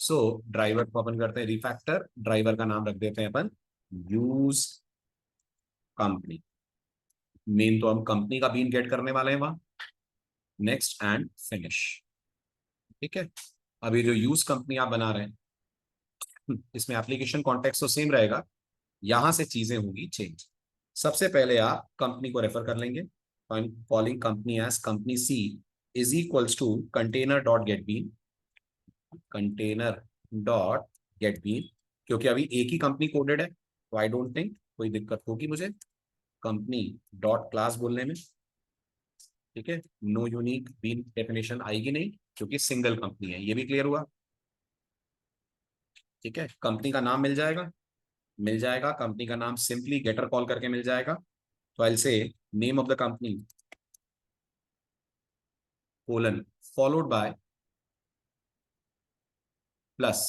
सो ड्राइवर को अपन करते हैं रिफैक्टर, ड्राइवर का नाम रख देते हैं अपन यूज कंपनी। मेन तो हम कंपनी का बीन गेट करने वाले हैं वहां। Next and finish. ठीक है, अभी जो यूज कंपनी आप बना रहे हैं, इसमें एप्लीकेशन कॉन्टेक्स्ट तो सेम रहेगा, यहां से चीजें होंगी चेंज। सबसे पहले आप कंपनी को रेफर कर लेंगे, calling company as company C is equals to container dot get bean, container dot get bean, क्योंकि अभी एक ही कंपनी कोडेड है, तो आई डोंट थिंक कोई दिक्कत होगी मुझे कंपनी डॉट क्लास बोलने में। ठीक है, नो यूनिक बीन डेफिनेशन आएगी नहीं, क्योंकि सिंगल कंपनी है, ये भी क्लियर हुआ। ठीक है, कंपनी का नाम मिल जाएगा, मिल जाएगा कंपनी का नाम सिंपली गेटर कॉल करके मिल जाएगा। तो I say name of the company colon followed by plus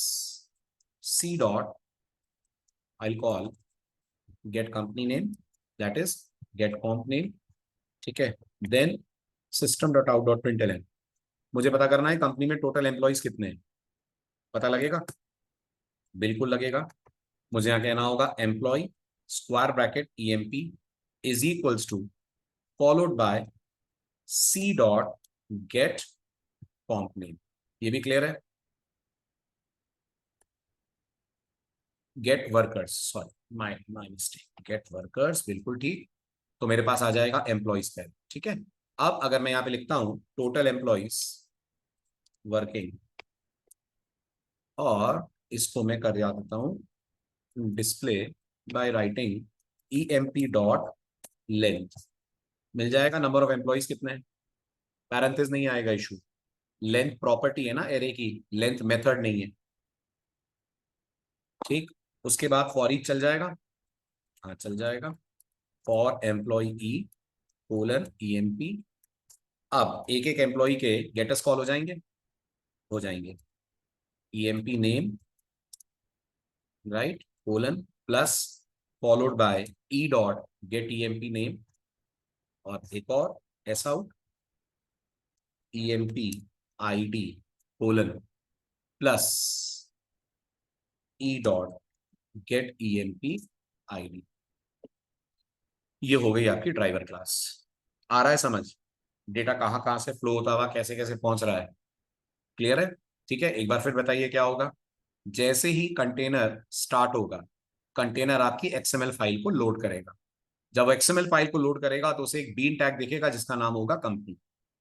C dot, I call get company name, that is get comp name. ठीक है, then system dot out dot println, मुझे पता करना है कंपनी में टोटल एम्प्लॉयज कितने हैं। पता लगेगा? बिल्कुल लगेगा। मुझे यहाँ कहना होगा employee square bracket EMP is equals to followed by C dot get comp name. ये भी क्लियर है? Get workers, sorry my my mistake, get workers, बिल्कुल ठीक। तो मेरे पास आ जाएगा एम्प्लॉयज पे। ठीक है, अब अगर मैं यहाँ पे लिखता हूं टोटल एम्प्लॉयज वर्किंग, और इसको मैं कर देता हूं display by writing E M P dot length, मिल जाएगा नंबर ऑफ एम्प्लॉयज कितने हैं। पैरेंथेसिस नहीं आएगा इशू, लेंथ प्रॉपर्टी है ना एरे की, लेंथ मेथड नहीं है। ठीक, उसके बाद फॉर ईच चल जाएगा, हाँ चल जाएगा, for employee E colon E M P. अब एक एक एम्प्लॉय के गेटर्स कॉल हो जाएंगे, हो जाएंगे, E M P name right colon plus followed by E dot get E M P name, और एक और S out E M P I D colon plus E dot get E M P I D. ये हो गई आपकी driver class. आ रहा है समझ? डेटा कहाँ कहाँ से फ्लो होता हुआ कैसे कैसे पहुंच रहा है, क्लियर है? ठीक है, एक बार फिर बताइए क्या होगा। जैसे ही कंटेनर स्टार्ट होगा, कंटेनर आपकी एक्सएमएल फाइल को लोड करेगा। जब एक्सएमएल फाइल को लोड करेगा तो उसे एक बीन टैग दिखेगा जिसका नाम होगा कंपनी।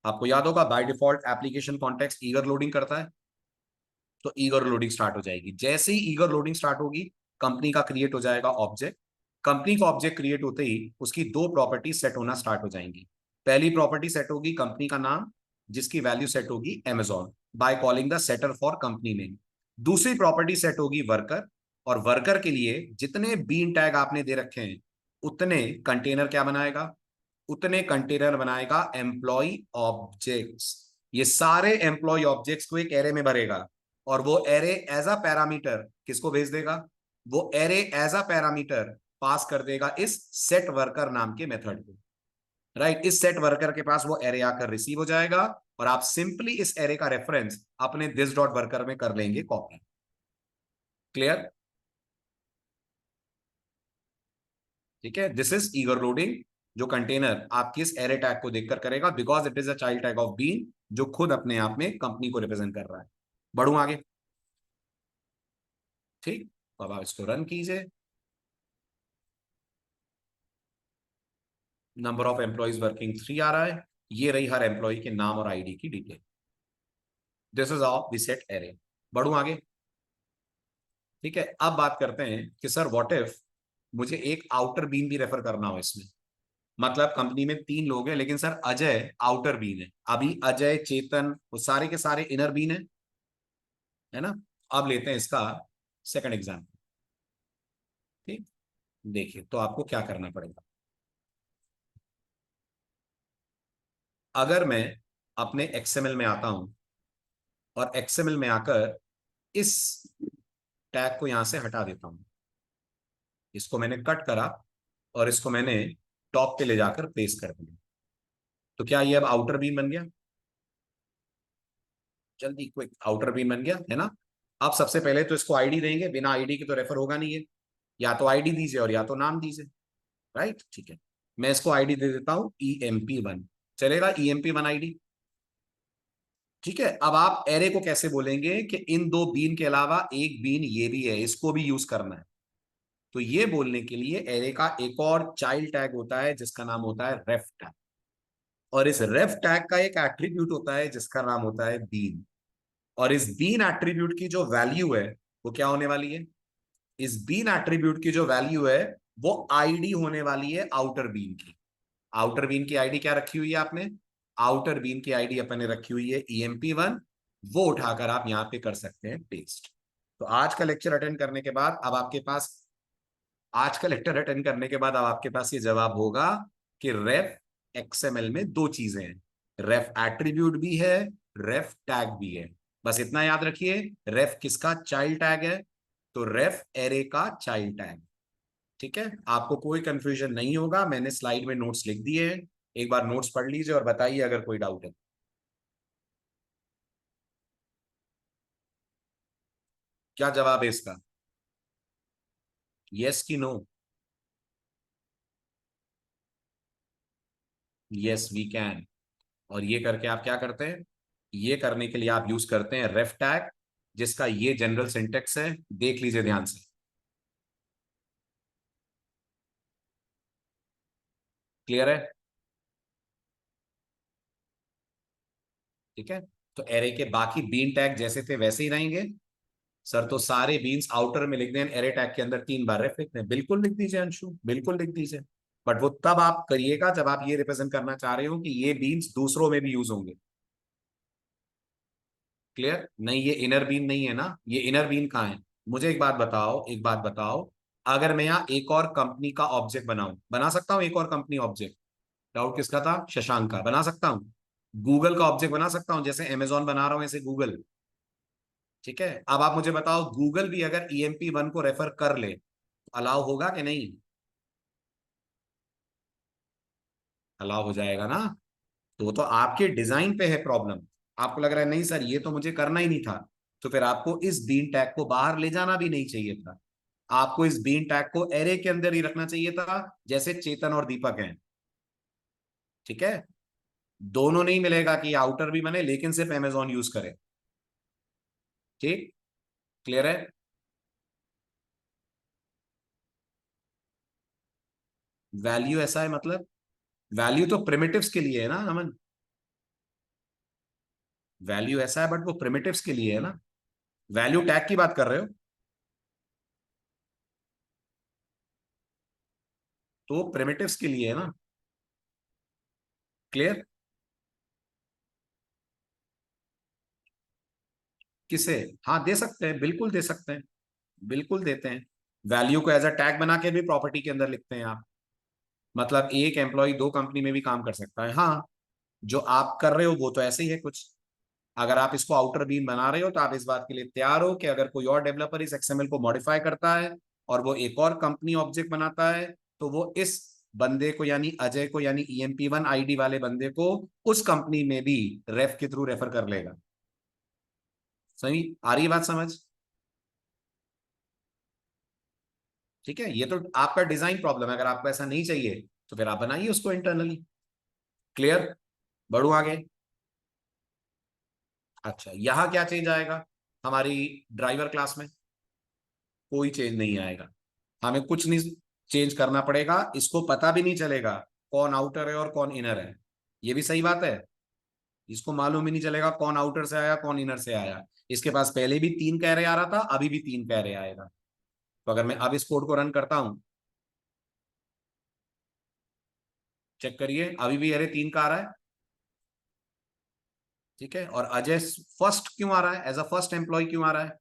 आपको याद होगा by default application context eager loading करता है, तो ईगर लोडिंग स्टार्ट हो जाएगी। जैसे ही ईगर लोडिंग स्टार्ट होगी, कंपनी का क्रिएट हो जाएगा ऑब्जेक्ट। कंपनी का ऑब्जेक्ट क्रिएट होते ही उसकी दो प्रॉपर्टी सेट होना स्टार्ट हो जाएंगी। पहली प्रॉपर्टी सेट होगी कंपनी का नाम, जिसकी वैल्यू सेट होगी Amazon by calling the setter for company name. दूसरी प्रॉपर्टी सेट होगी वर्कर, और वर्कर के लिए जितने बीन टैग आपने दे रखे हैं उतने कंटेनर क्या बनाएगा, उतने कंटेनर बनाएगा एम्प्लॉय ऑब्जेक्ट्स। ये सारे एम्प्लॉय ऑब्जेक्ट्स को एक एरे में भरेगा, और वो एरे एज अ पैरामीटर किसको भेज देगा, वो array as a parameter pass कर देगा इस सेट वर्कर नाम के मेथड को। राइट, इस सेट वर्कर के पास वो एरे आकर रिसीव हो जाएगा, और आप सिंपली इस एरे का रेफरेंस अपने दिस डॉट वर्कर में कर लेंगे कॉपी। क्लियर? ठीक है, दिस इज ईगर लोडिंग, जो कंटेनर आपकी इस एरे टैग को देखकर करेगा, because it is a child tag of bean, जो खुद अपने आप में कंपनी को रिप्रेजेंट कर रहा है। बढ़ू आगे। ठीक, तो अब आप इसको रन कीजिए। नंबर ऑफ एम्प्लॉइज वर्किंग 3 आ रहा है। ये रही हर एम्प्लॉय के नाम और आईडी की detail. This is of the set array. बढ़ू आगे। ठीक है, अब बात करते हैं कि सर व्हाट इफ मुझे एक आउटर बीन भी रेफर करना हो इसमें। मतलब कंपनी में 3 लोग हैं, लेकिन सर अजय आउटर बीन है। अभी अजय, चेतन, वो सारे के सारे इनर बीन है ना। अब लेते हैं इसका सेकंड एग्जाम्पल। ठीक, देखिए तो आपको क्या करना पड़ेगा। अगर मैं अपने एक्सएमएल में आता हूं, और एक्सएमएल में आकर इस टैग को यहां से हटा देता हूं, इसको मैंने कट करा और इसको मैंने टॉप पे ले जाकर पेस्ट कर दिया, तो क्या ये अब आउटर बीम बन गया? जल्दी क्विक, आउटर बीम बन गया है ना। आप सबसे पहले तो इसको आईडी देंगे, बिना आईडी के तो रेफर होगा नहीं है। या तो आईडी दीजिए और या तो नाम दीजिए। राइट, ठीक है, मैं इसको आईडी दे देता हूं EMP1। चलेगा, EMP1 आईडी। ठीक है, अब आप एरे को कैसे बोलेंगे कि इन 2 बीन के अलावा एक बीन ये भी है, इसको भी यूज करना है। तो ये बोलने के लिए एरे का एक और चाइल्ड टैग होता है जिसका नाम होता है रेफ टैग, और इस रेफ टैग का एक एट्रीब्यूट होता है जिसका नाम होता है बीन। और इस बीन एट्रीब्यूट की जो वैल्यू है वो क्या होने वाली है, इस बीन एट्रीब्यूट की जो वैल्यू है वो आईडी होने वाली है आउटर बीन की। आउटर बीन की आईडी क्या रखी हुई है आपने, आउटर बीन की आईडी अपने रखी हुई है EMP1। वो उठाकर आप यहां पे कर सकते हैं पेस्ट। तो आज का लेक्चर अटेंड करने के बाद अब आपके पास, आज का लेक्चर अटेंड करने के बाद अब आपके पास ये जवाब होगा कि रेफ XML में 2 चीजें हैं, रेफ एट्रीब्यूट भी है, रेफ टैग भी है। बस इतना याद रखिए, रेफ किसका चाइल्ड टैग है, तो रेफ एरे का चाइल्ड टैग। ठीक है, आपको कोई कंफ्यूजन नहीं होगा, मैंने स्लाइड में नोट्स लिख दिए हैं। एक बार नोट्स पढ़ लीजिए और बताइए अगर कोई डाउट है। क्या जवाब है इसका, यस कि नो? Yes we can. और ये करके आप क्या करते हैं, ये करने के लिए आप यूज करते हैं रेफ टैग, जिसका ये जनरल सिंटेक्स है, देख लीजिए ध्यान से। क्लियर है? ठीक है, तो एरे के बाकी बीन टैग जैसे थे वैसे ही रहेंगे। सर तो सारे बीन्स आउटर में लिख दें, एरे टैग के अंदर 3 बार रेफ लिख दें, बिल्कुल लिख दीजिए अंशु, बिल्कुल लिख दीजिए। बट वो तब आप करिएगा जब आप ये रिप्रेजेंट करना चाह रहे हो कि ये बीन्स दूसरों में भी यूज होंगे। क्लियर? नहीं, ये इनर बीन नहीं है ना, ये इनर बीन कहाँ है? मुझे एक बात बताओ, एक बात बताओ, अगर मैं यहाँ एक और कंपनी का ऑब्जेक्ट बनाऊं, बना सकता हूं एक और कंपनी ऑब्जेक्ट? डाउट किसका था? शशांक का। बना सकता हूं? गूगल का ऑब्जेक्ट बना सकता हूं, जैसे अमेजॉन बना रहा हूं ऐसे गूगल। ठीक है, अब आप मुझे बताओ, गूगल भी अगर EMP1 को रेफर कर ले तो अलाउ होगा कि नहीं? अलाउ हो जाएगा ना। तो वो तो आपके डिजाइन पे है प्रॉब्लम। आपको लग रहा है नहीं सर ये तो मुझे करना ही नहीं था, तो फिर आपको इस बीन टैग को बाहर ले जाना भी नहीं चाहिए था। आपको इस बीन टैग को एरे के अंदर ही रखना चाहिए था, जैसे चेतन और दीपक हैं। ठीक है, दोनों नहीं मिलेगा कि आउटर भी बने लेकिन सिर्फ अमेजॉन यूज करे। ठीक, क्लियर है? वैल्यू ऐसा है मतलब, वैल्यू तो प्रिमिटिव्स के लिए है ना अमन, वैल्यू ऐसा है बट वो प्रिमिटिव्स के लिए है ना। वैल्यू टैग की बात कर रहे हो, तो प्रिमिटिव्स के लिए है ना। क्लियर? किसे? हाँ दे सकते हैं, बिल्कुल दे सकते हैं, बिल्कुल देते हैं। वैल्यू को एज अ टैग बना के भी प्रॉपर्टी के अंदर लिखते हैं आप। मतलब एक एम्प्लॉय दो कंपनी में भी काम कर सकता है। हाँ, जो आप कर रहे हो वो तो ऐसे ही है कुछ। अगर आप इसको आउटर बीम बना रहे हो तो आप इस बात के लिए तैयार हो कि अगर कोई और डेवलपर इस एक्सएमएल को मॉडिफाई करता है और वो एक और कंपनी ऑब्जेक्ट बनाता है, तो वो इस बंदे को यानी अजय को यानी EMP1 आईडी वाले बंदे को उस कंपनी में भी रेफ के थ्रू रेफर कर लेगा। सही आ रही है बात समझ? ठीक है, ये तो आपका डिजाइन प्रॉब्लम है। अगर आपको ऐसा नहीं चाहिए तो फिर आप बनाइए उसको इंटरनली। क्लियर? बढ़ू आगे। अच्छा, यहां क्या चेंज आएगा हमारी ड्राइवर क्लास में? कोई चेंज नहीं आएगा। हमें कुछ नहीं चेंज करना पड़ेगा, इसको पता भी नहीं चलेगा कौन आउटर है और कौन इनर है। ये भी सही बात है, इसको मालूम ही नहीं चलेगा कौन आउटर से आया कौन इनर से आया। इसके पास पहले भी 3 कैरे आ रहा था, अभी भी 3 कैरे आएगा। तो अगर मैं अब इस कोड को रन करता हूं, चेक करिए अभी भी अरे 3 का आ रहा है। ठीक है, और अजय फर्स्ट क्यों आ रहा है, एज अ फर्स्ट एम्प्लॉय क्यों आ रहा है?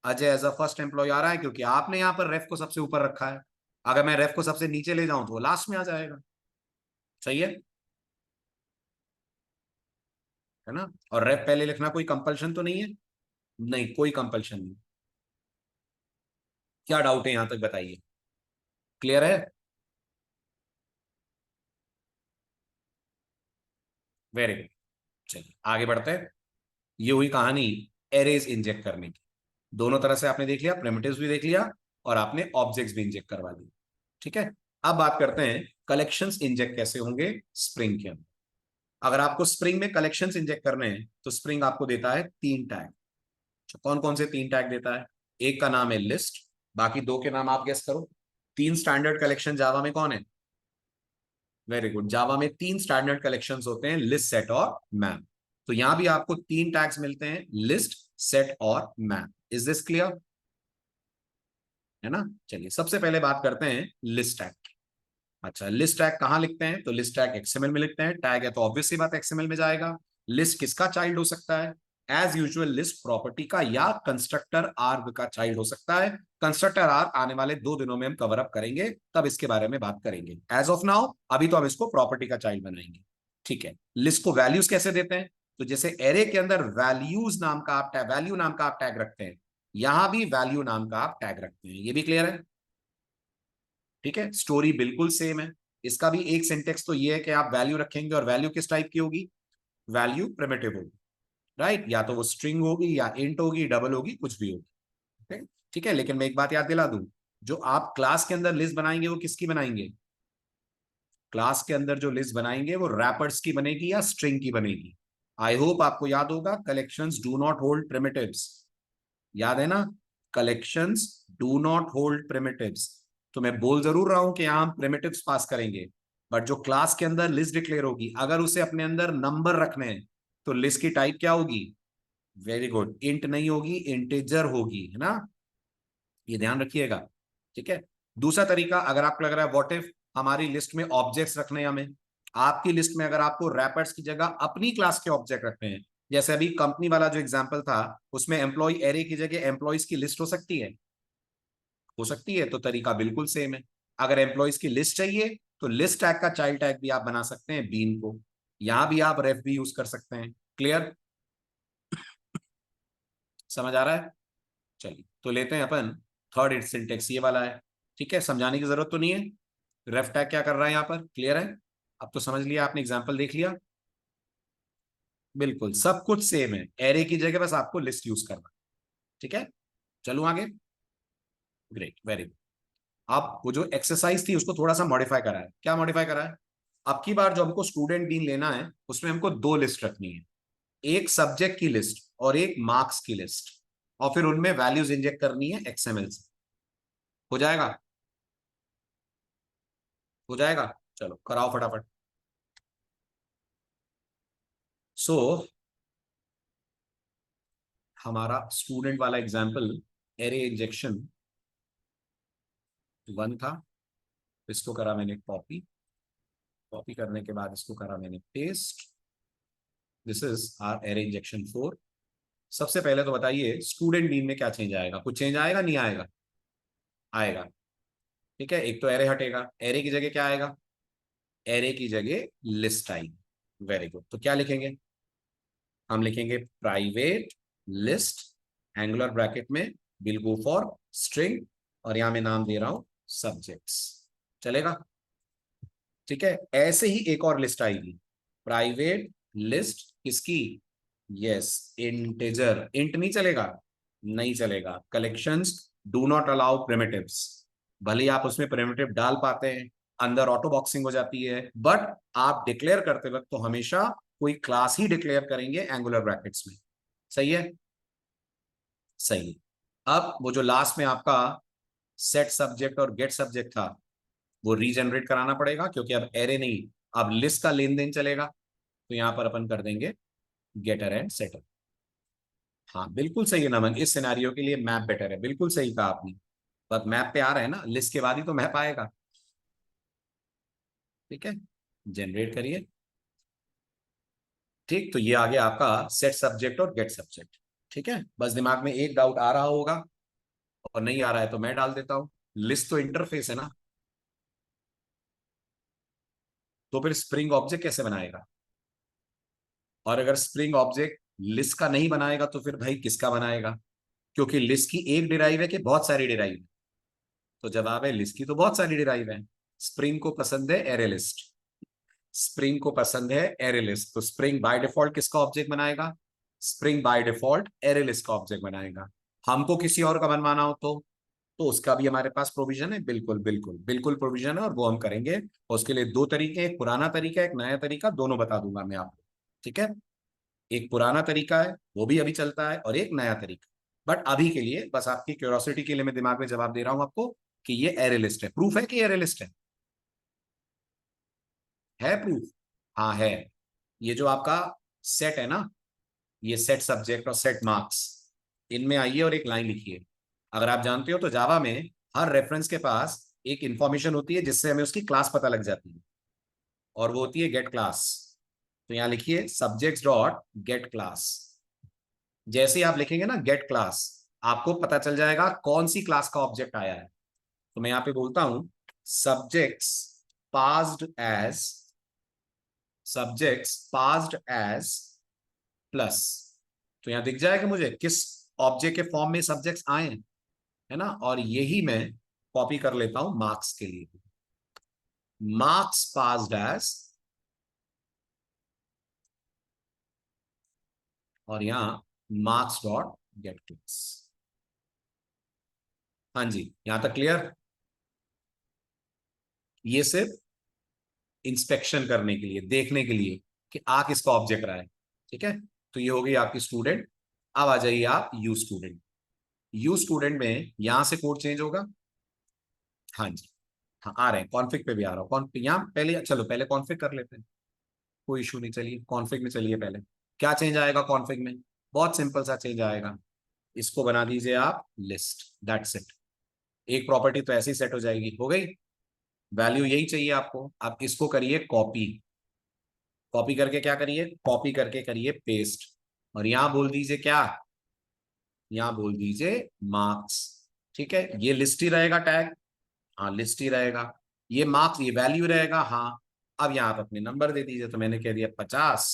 Ajay as a first employee आ रहा है क्योंकि आपने यहां पर रेफ को सबसे ऊपर रखा है। अगर मैं रेफ को सबसे नीचे ले जाऊं तो वो लास्ट में आ जाएगा। सही है ना? और रेफ पहले लिखना कोई कंपल्शन तो नहीं है? नहीं, कोई कंपल्शन नहीं। क्या डाउट है यहां तक बताइए? क्लियर है? Very good. चलिए आगे बढ़ते हैं। ये हुई कहानी एरेज इंजेक्ट करने की। दोनों तरह से आपने देख लिया, प्रिमिटिव्स भी देख लिया और आपने ऑब्जेक्ट्स भी इंजेक्ट करवा दिए। ठीक है, अब बात करते हैं कलेक्शंस इंजेक्ट कैसे होंगे स्प्रिंग के अंदर। अगर आपको स्प्रिंग में कलेक्शंस इंजेक्ट करने हैं तो स्प्रिंग आपको देता है 3 टैग। कौन कौन से 3 टैग देता है? एक का नाम है लिस्ट, बाकी दो के नाम आप गेस करो। 3 स्टैंडर्ड कलेक्शन जावा में कौन है? वेरी गुड, जावा में 3 स्टैंडर्ड कलेक्शंस होते हैं, लिस्ट, सेट और मैप। तो यहां भी आपको 3 टैग्स मिलते हैं, लिस्ट, सेट और मैप। Is this clear? है ना? चलिए सबसे पहले बात करते हैं लिस्ट टैग। अच्छा, लिस्ट टैग कहां लिखते हैं? तो लिस्ट टैग एक्सएमएल में लिखते हैं। टैग है तो ऑब्वियस सी बात एक्सएमएल में जाएगा। लिस्ट किसका चाइल्ड हो सकता है? एज यूजुअल लिस्ट प्रॉपर्टी का या कंस्ट्रक्टर आर्ग का चाइल्ड हो सकता है। कंस्ट्रक्टर आर्ग आने वाले 2 दिनों में हम कवर अप करेंगे, तब इसके बारे में बात करेंगे। एज ऑफ नाउ अभी तो हम इसको प्रॉपर्टी का चाइल्ड बनाएंगे। ठीक है, लिस्ट को वैल्यूज कैसे देते हैं? तो जैसे एरे के अंदर वैल्यूज नाम का आप टैग, वैल्यू नाम का आप टैग रखते हैं, यहां भी वैल्यू नाम का आप टैग रखते हैं। ये भी क्लियर है? ठीक है, स्टोरी बिल्कुल सेम है। इसका भी एक सिंटेक्स तो ये है कि आप वैल्यू रखेंगे और वैल्यू किस टाइप की होगी? वैल्यू प्रिमिटिव होगी। राइट, या तो वो स्ट्रिंग होगी या इंट होगी, डबल होगी, कुछ भी होगी। ठीक है? ठीक है, लेकिन मैं एक बात याद दिला दूं, जो आप क्लास के अंदर लिस्ट बनाएंगे वो किसकी बनाएंगे? क्लास के अंदर जो लिस्ट बनाएंगे वो रैपर्स की बनेगी या स्ट्रिंग की बनेगी? आई होप आपको याद होगा, collections do not hold primitives. याद है ना? Collections do not hold primitives. तो मैं बोल जरूर रहा हूं कि यहां हम प्रिमिटिव्स पास करेंगे, बट जो क्लास के अंदर लिस्ट डिक्लेयर होगी, अगर उसे अपने अंदर नंबर रखने हैं तो लिस्ट की टाइप क्या होगी? वेरी गुड, इंट नहीं होगी, इंटीजर होगी, है ना? ये ध्यान रखिएगा। ठीक है, दूसरा तरीका, अगर आपको लग रहा है व्हाट इफ हमारी लिस्ट में ऑब्जेक्ट्स रखने हैं हमें, आपकी लिस्ट में अगर आपको रैपर्स की जगह अपनी क्लास के ऑब्जेक्ट रखने हैं, जैसे अभी कंपनी वाला जो एग्जांपल था, उसमें एम्प्लॉय एरे की जगह एम्प्लॉयज की लिस्ट हो सकती है? हो सकती है, तो तरीका बिल्कुल सेम है। अगर एम्प्लॉयज की लिस्ट चाहिए तो लिस्ट टैग का चाइल्ड टैग भी आप बना सकते हैं बीन को। यहां भी आप रेफ भी यूज कर सकते हैं। क्लियर? समझ आ रहा है? चलिए तो लेते हैं अपन थर्ड सिंटेक्स, ये वाला है। ठीक है, समझाने की जरूरत तो नहीं है। रेफ टैग क्या कर रहा है यहाँ पर, क्लियर है? अब तो समझ लिया आपने, एग्जाम्पल देख लिया। बिल्कुल सब कुछ सेम है, एरे की जगह बस आपको लिस्ट यूज करना। ठीक है, चलो आगे। Great, very good. अब वो जो एक्सरसाइज थी उसको थोड़ा सा मॉडिफाई करा है। क्या मॉडिफाई करा है? अब की बार जो हमको स्टूडेंट बीन लेना है उसमें हमको 2 लिस्ट रखनी है, एक सब्जेक्ट की लिस्ट और एक मार्क्स की लिस्ट, और फिर उनमें वैल्यूज इंजेक्ट करनी है एक्सएमएल से। हो जाएगा? हो जाएगा, चलो कराओ फटाफट। सो हमारा स्टूडेंट वाला एग्जाम्पल, एरे इंजेक्शन 1 था, इसको करा मैंने कॉपी, कॉपी करने के बाद इसको करा मैंने paste. This is our array injection 4। सबसे पहले तो बताइए स्टूडेंट बीन में क्या चेंज आएगा, कुछ चेंज आएगा नहीं आएगा? आएगा। ठीक है, एक तो एरे हटेगा, एरे की जगह क्या आएगा? एरे की जगह लिस्ट आएगी। Very good. तो क्या लिखेंगे? हम लिखेंगे प्राइवेट लिस्ट, एंगुलर ब्रैकेट में विल गो फॉर स्ट्रिंग, और यहां मैं नाम दे रहा हूं सब्जेक्ट्स। चलेगा? ठीक है, ऐसे ही एक और लिस्ट आएगी, प्राइवेट लिस्ट किसकी? Yes, integer. इंट नहीं चलेगा, नहीं चलेगा। Collections do not allow primitives. भले ही आप उसमें प्रिमिटिव डाल पाते हैं, अंदर ऑटो बॉक्सिंग हो जाती है, बट आप डिक्लेयर करते वक्त तो हमेशा कोई क्लास ही डिक्लेयर करेंगे एंगुलर ब्रैकेट्स में। सही है? सही है। अब वो जो लास्ट में आपका सेट सब्जेक्ट और गेट सब्जेक्ट था, वो रीजनरेट कराना पड़ेगा, क्योंकि अब एरे नहीं, अब लिस्ट का लेन देन चलेगा। तो यहां पर अपन कर देंगे गेटर एंड सेटर। हाँ बिल्कुल सही है नमन, इस सिनेरियो के लिए मैप बेटर है, बिल्कुल सही कहा आपने। बस मैप पे आ रहा है ना, लिस्ट के बाद ही तो मैप आएगा। ठीक है, जनरेट करिए। ठीक, तो ये आ गया आपका सेट सब्जेक्ट और गेट सब्जेक्ट। ठीक है, बस दिमाग में एक डाउट आ रहा होगा, और नहीं आ रहा है तो मैं डाल देता हूं। लिस्ट तो इंटरफेस है ना, तो फिर स्प्रिंग ऑब्जेक्ट कैसे बनाएगा? और अगर स्प्रिंग ऑब्जेक्ट लिस्ट का नहीं बनाएगा तो फिर भाई किसका बनाएगा? क्योंकि लिस्ट की एक डिराइव है कि बहुत सारी डिराइव है? तो जवाब है लिस्ट की तो बहुत सारी डिराइव है। स्प्रिंग को पसंद है एरे लिस्ट, स्प्रिंग को पसंद है एरे लिस्ट, तो स्प्रिंग बाय डिफॉल्ट किसका ऑब्जेक्ट बनाएगा? Spring by default array list का ऑब्जेक्ट बनाएगा। हमको किसी और का बनवाना हो तो उसका भी हमारे पास प्रोविजन है, बिल्कुल बिल्कुल बिल्कुल प्रोविजन है, और वो हम करेंगे। और उसके लिए दो तरीके, एक पुराना तरीका, एक नया तरीका, दोनों बता दूंगा मैं आपको। ठीक है, एक पुराना तरीका है वो भी अभी चलता है, और एक नया तरीका। बट अभी के लिए बस आपकी क्यूरियोसिटी के लिए मैं दिमाग में जवाब दे रहा हूं आपको कि ये एरे लिस्ट है। प्रूफ है कि एरे लिस्ट है प्रूफ? हाँ है। ये जो आपका सेट है ना, ये सेट सब्जेक्ट और सेट मार्क्स, इनमें आइए और एक लाइन लिखिए। अगर आप जानते हो तो जावा में हर रेफरेंस के पास एक इंफॉर्मेशन होती है जिससे हमें उसकी क्लास पता लग जाती है, और वो होती है गेट क्लास। तो यहां लिखिए सब्जेक्ट्स डॉट गेट क्लास। जैसे ही आप लिखेंगे ना गेट क्लास, आपको पता चल जाएगा कौन सी क्लास का ऑब्जेक्ट आया है। तो मैं यहां पे बोलता हूं subjects passed as, subjects passed as plus. तो यहां दिख जाएगा मुझे किस ऑब्जेक्ट के फॉर्म में सब्जेक्ट्स आए हैं, है ना? और यही मैं कॉपी कर लेता हूं मार्क्स के लिए। मार्क्स पास्ड एज, और यहां मार्क्स डॉट गेट क्लास। हाँ जी, यहां तक क्लियर? ये सिर्फ इंस्पेक्शन करने के लिए, देखने के लिए कि आ किसका ऑब्जेक्ट रहा है। ठीक है, तो ये हो गई आपकी स्टूडेंट। अब आ जाइए आप यू स्टूडेंट। यू स्टूडेंट में यहां से कोड चेंज होगा। हाँ जी, हाँ आ रहे हैं, कॉन्फिग पे भी आ रहा हूँ। यहाँ पहले चलो, पहले कॉन्फिग कर लेते हैं, कोई इशू नहीं। चलिए कॉन्फिग में चलिए पहले। क्या चेंज आएगा कॉन्फिग में? बहुत सिंपल सा चेंज आएगा, इसको बना दीजिए आप लिस्ट, दैट्स इट। एक प्रॉपर्टी तो ऐसे ही सेट हो जाएगी, हो गई। वैल्यू यही चाहिए आपको। आप इसको करिए कॉपी, कॉपी करके क्या करिए, कॉपी करके करिए पेस्ट, और यहां बोल दीजिए क्या? यहां बोल दीजिए मार्क्स। ठीक है, ये लिस्ट ही रहेगा टैग। हाँ लिस्ट ही रहेगा। ये मार्क्स, ये वैल्यू रहेगा। हाँ, अब यहां आप अपने नंबर दे दीजिए। तो मैंने कह दिया 50,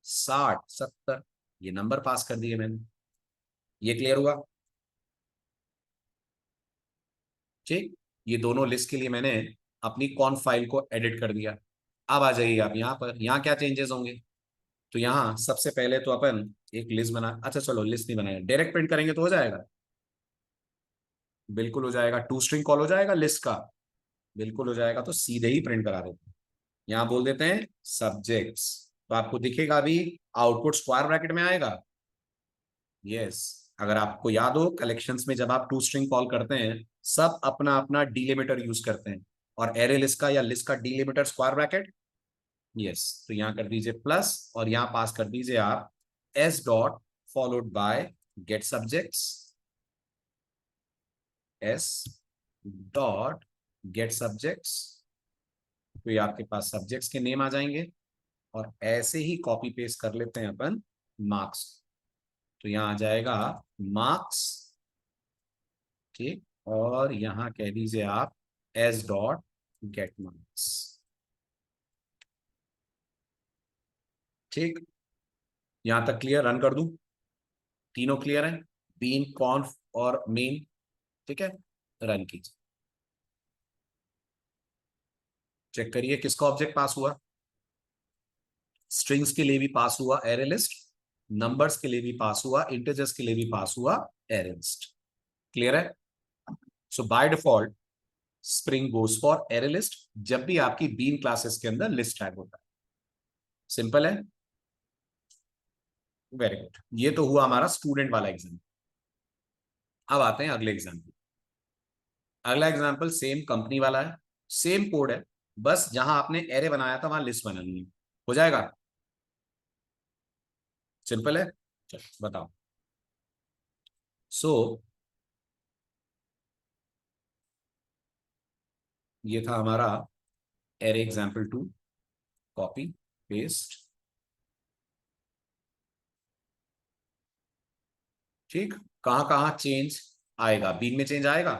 60, 70, ये नंबर पास कर दिए मैंने। ये क्लियर हुआ? ठीक, ये दोनों लिस्ट के लिए मैंने अपनी कॉन्फ फाइल को एडिट कर दिया। अब आ जाइए आप यहाँ पर, यहाँ क्या चेंजेस होंगे? तो यहाँ सबसे पहले तो अपन एक लिस्ट बना, अच्छा चलो लिस्ट नहीं बनाएगा, डायरेक्ट प्रिंट करेंगे तो हो जाएगा। बिल्कुल हो जाएगा, टू स्ट्रिंग कॉल हो जाएगा लिस्ट का, बिल्कुल हो जाएगा। तो सीधे ही प्रिंट करा देते हैं। यहाँ बोल देते हैं सब्जेक्ट्स, तो आपको दिखेगा अभी आउटपुट स्क्वायर ब्रैकेट में आएगा। यस, अगर आपको याद हो कलेक्शंस में जब आप टू स्ट्रिंग कॉल करते हैं, सब अपना अपना डीलिमिटर यूज करते हैं, और एरे लिस्ट का या लिस्ट का डीलिमिटर स्क्वायर ब्रैकेट। यस, तो यहां कर दीजिए प्लस, और यहां पास कर दीजिए आप S dot followed by get subjects, S dot get subjects, तो ये आपके पास सब्जेक्ट्स के नेम आ जाएंगे, और ऐसे ही कॉपी पेस्ट कर लेते हैं अपन मार्क्स। तो यहां आ जाएगा मार्क्स, ठीक, और यहां कह दीजिए आप एस डॉट गेट मार्क्स। ठीक, यहां तक क्लियर? रन कर दूं? तीनों क्लियर है, बीन, कॉन्फ और मेन? ठीक है, रन कीजिए, चेक करिए किसका ऑब्जेक्ट पास हुआ। स्ट्रिंग्स के लिए भी पास हुआ एरे लिस्ट, नंबर्स के लिए भी पास हुआ, इंटीजर्स के लिए भी पास हुआ एरे लिस्ट। क्लियर है? So by default spring goes for array list जब भी आपकी बीन क्लासेस के अंदर लिस्ट टैग होता है। सिंपल है, वेरी गुड। ये तो हुआ हमारा स्टूडेंट वाला एग्जाम्पल। अब आते हैं अगले एग्जाम्पल। अगला एग्जाम्पल सेम कंपनी वाला है, सेम कोड है, बस जहां आपने एरे बनाया था वहां लिस्ट बनानी है। हो जाएगा? सिंपल है, चलो बताओ। सो ये था हमारा एरे एग्जाम्पल 2, कॉपी पेस्ट। ठीक, कहां कहां चेंज आएगा? बीन में चेंज आएगा,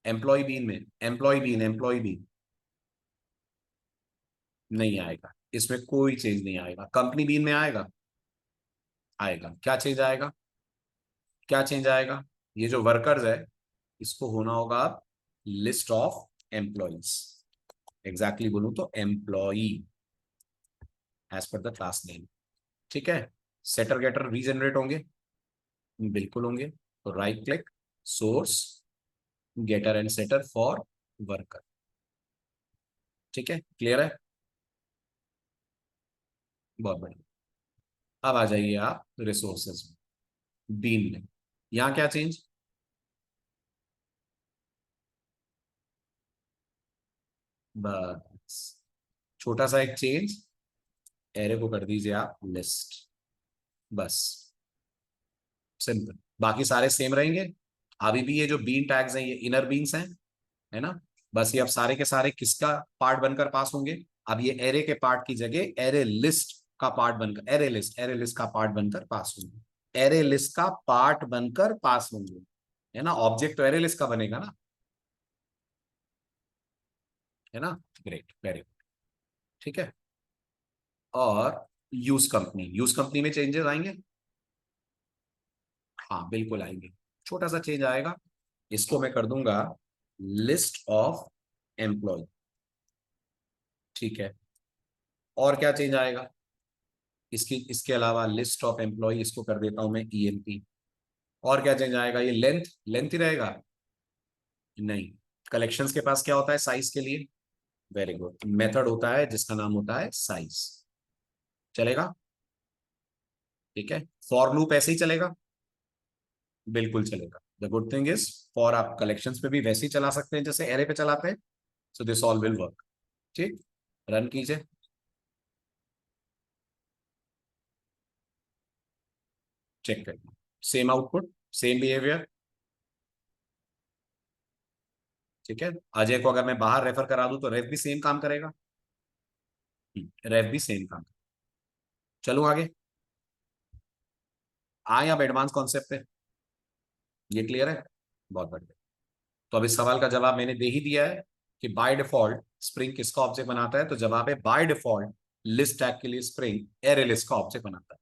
एम्प्लॉय बीन में, एम्प्लॉय बीन नहीं आएगा, इसमें कोई चेंज नहीं आएगा। कंपनी बीन में आएगा, आएगा। क्या चेंज आएगा? क्या चेंज आएगा? ये जो वर्कर्स है इसको होना होगा लिस्ट ऑफ एम्प्लॉइज। एग्जैक्टली बोलूं तो employee as per the class name. ठीक है, सेटर गेटर रीजनरेट होंगे, बिल्कुल होंगे। तो right click, source, getter and setter for worker. ठीक है, क्लियर है? बहुत बढ़िया। अब आ जाइए आप रिसोर्सेज में, बीन में। यहां क्या चेंज? बस छोटा सा एक चेंज, एरे को कर दीजिए आप लिस्ट, बस सिंपल। बाकी सारे सेम रहेंगे। अभी भी ये जो बीन टैग्स हैं ये इनर बीन्स हैं, है ना? बस ये अब सारे के सारे किसका पार्ट बनकर पास होंगे? अब ये एरे के पार्ट की जगह एरे लिस्ट का पार्ट बनकर, एरे लिस्ट का पार्ट बनकर पास होंगे, एरे लिस्ट का पार्ट बनकर पास होंगे, है ना? ऑब्जेक्ट तो एरे लिस्ट का बनेगा ना, है ना? Great, very good. ठीक है, और यूज कंपनी में चेंजेस आएंगे? हाँ बिल्कुल आएंगे। छोटा सा चेंज आएगा, इसको मैं कर दूंगा लिस्ट ऑफ एम्प्लॉय। ठीक है, और क्या चेंज आएगा? इसके अलावा लिस्ट ऑफ एम्प्लॉय इसको कर देता हूं मैं ईएमपी। और क्या चेंज आएगा? ये लेंथ, लेंथ ही रहेगा? नहीं, कलेक्शंस के पास क्या होता है साइज के लिए? वेरी गुड, मेथड होता है जिसका नाम होता है साइज। चलेगा? ठीक है, फॉर लूप ऐसे ही चलेगा? बिल्कुल चलेगा। The good thing is for आप कलेक्शंस पे भी वैसे ही चला सकते हैं जैसे एरे पे चलाते हैं। So this all will work. ठीक, रन कीजिए, चेक करिए, सेम आउटपुट, सेम बिहेवियर। ठीक है, अजय को अगर मैं बाहर रेफर करा दूं तो रेफ भी सेम काम करेगा, रेफ भी सेम काम। चलो आगे, आए अब एडवांस कॉन्सेप्ट पे। ये क्लियर है? बहुत बढ़िया। तो अब इस सवाल का जवाब मैंने दे ही दिया है कि बाय डिफॉल्ट स्प्रिंग किसका ऑब्जेक्ट बनाता है। तो जवाब है बाय डिफॉल्ट लिस्ट टैग के लिए स्प्रिंग एरे लिस्ट का ऑब्जेक्ट बनाता है।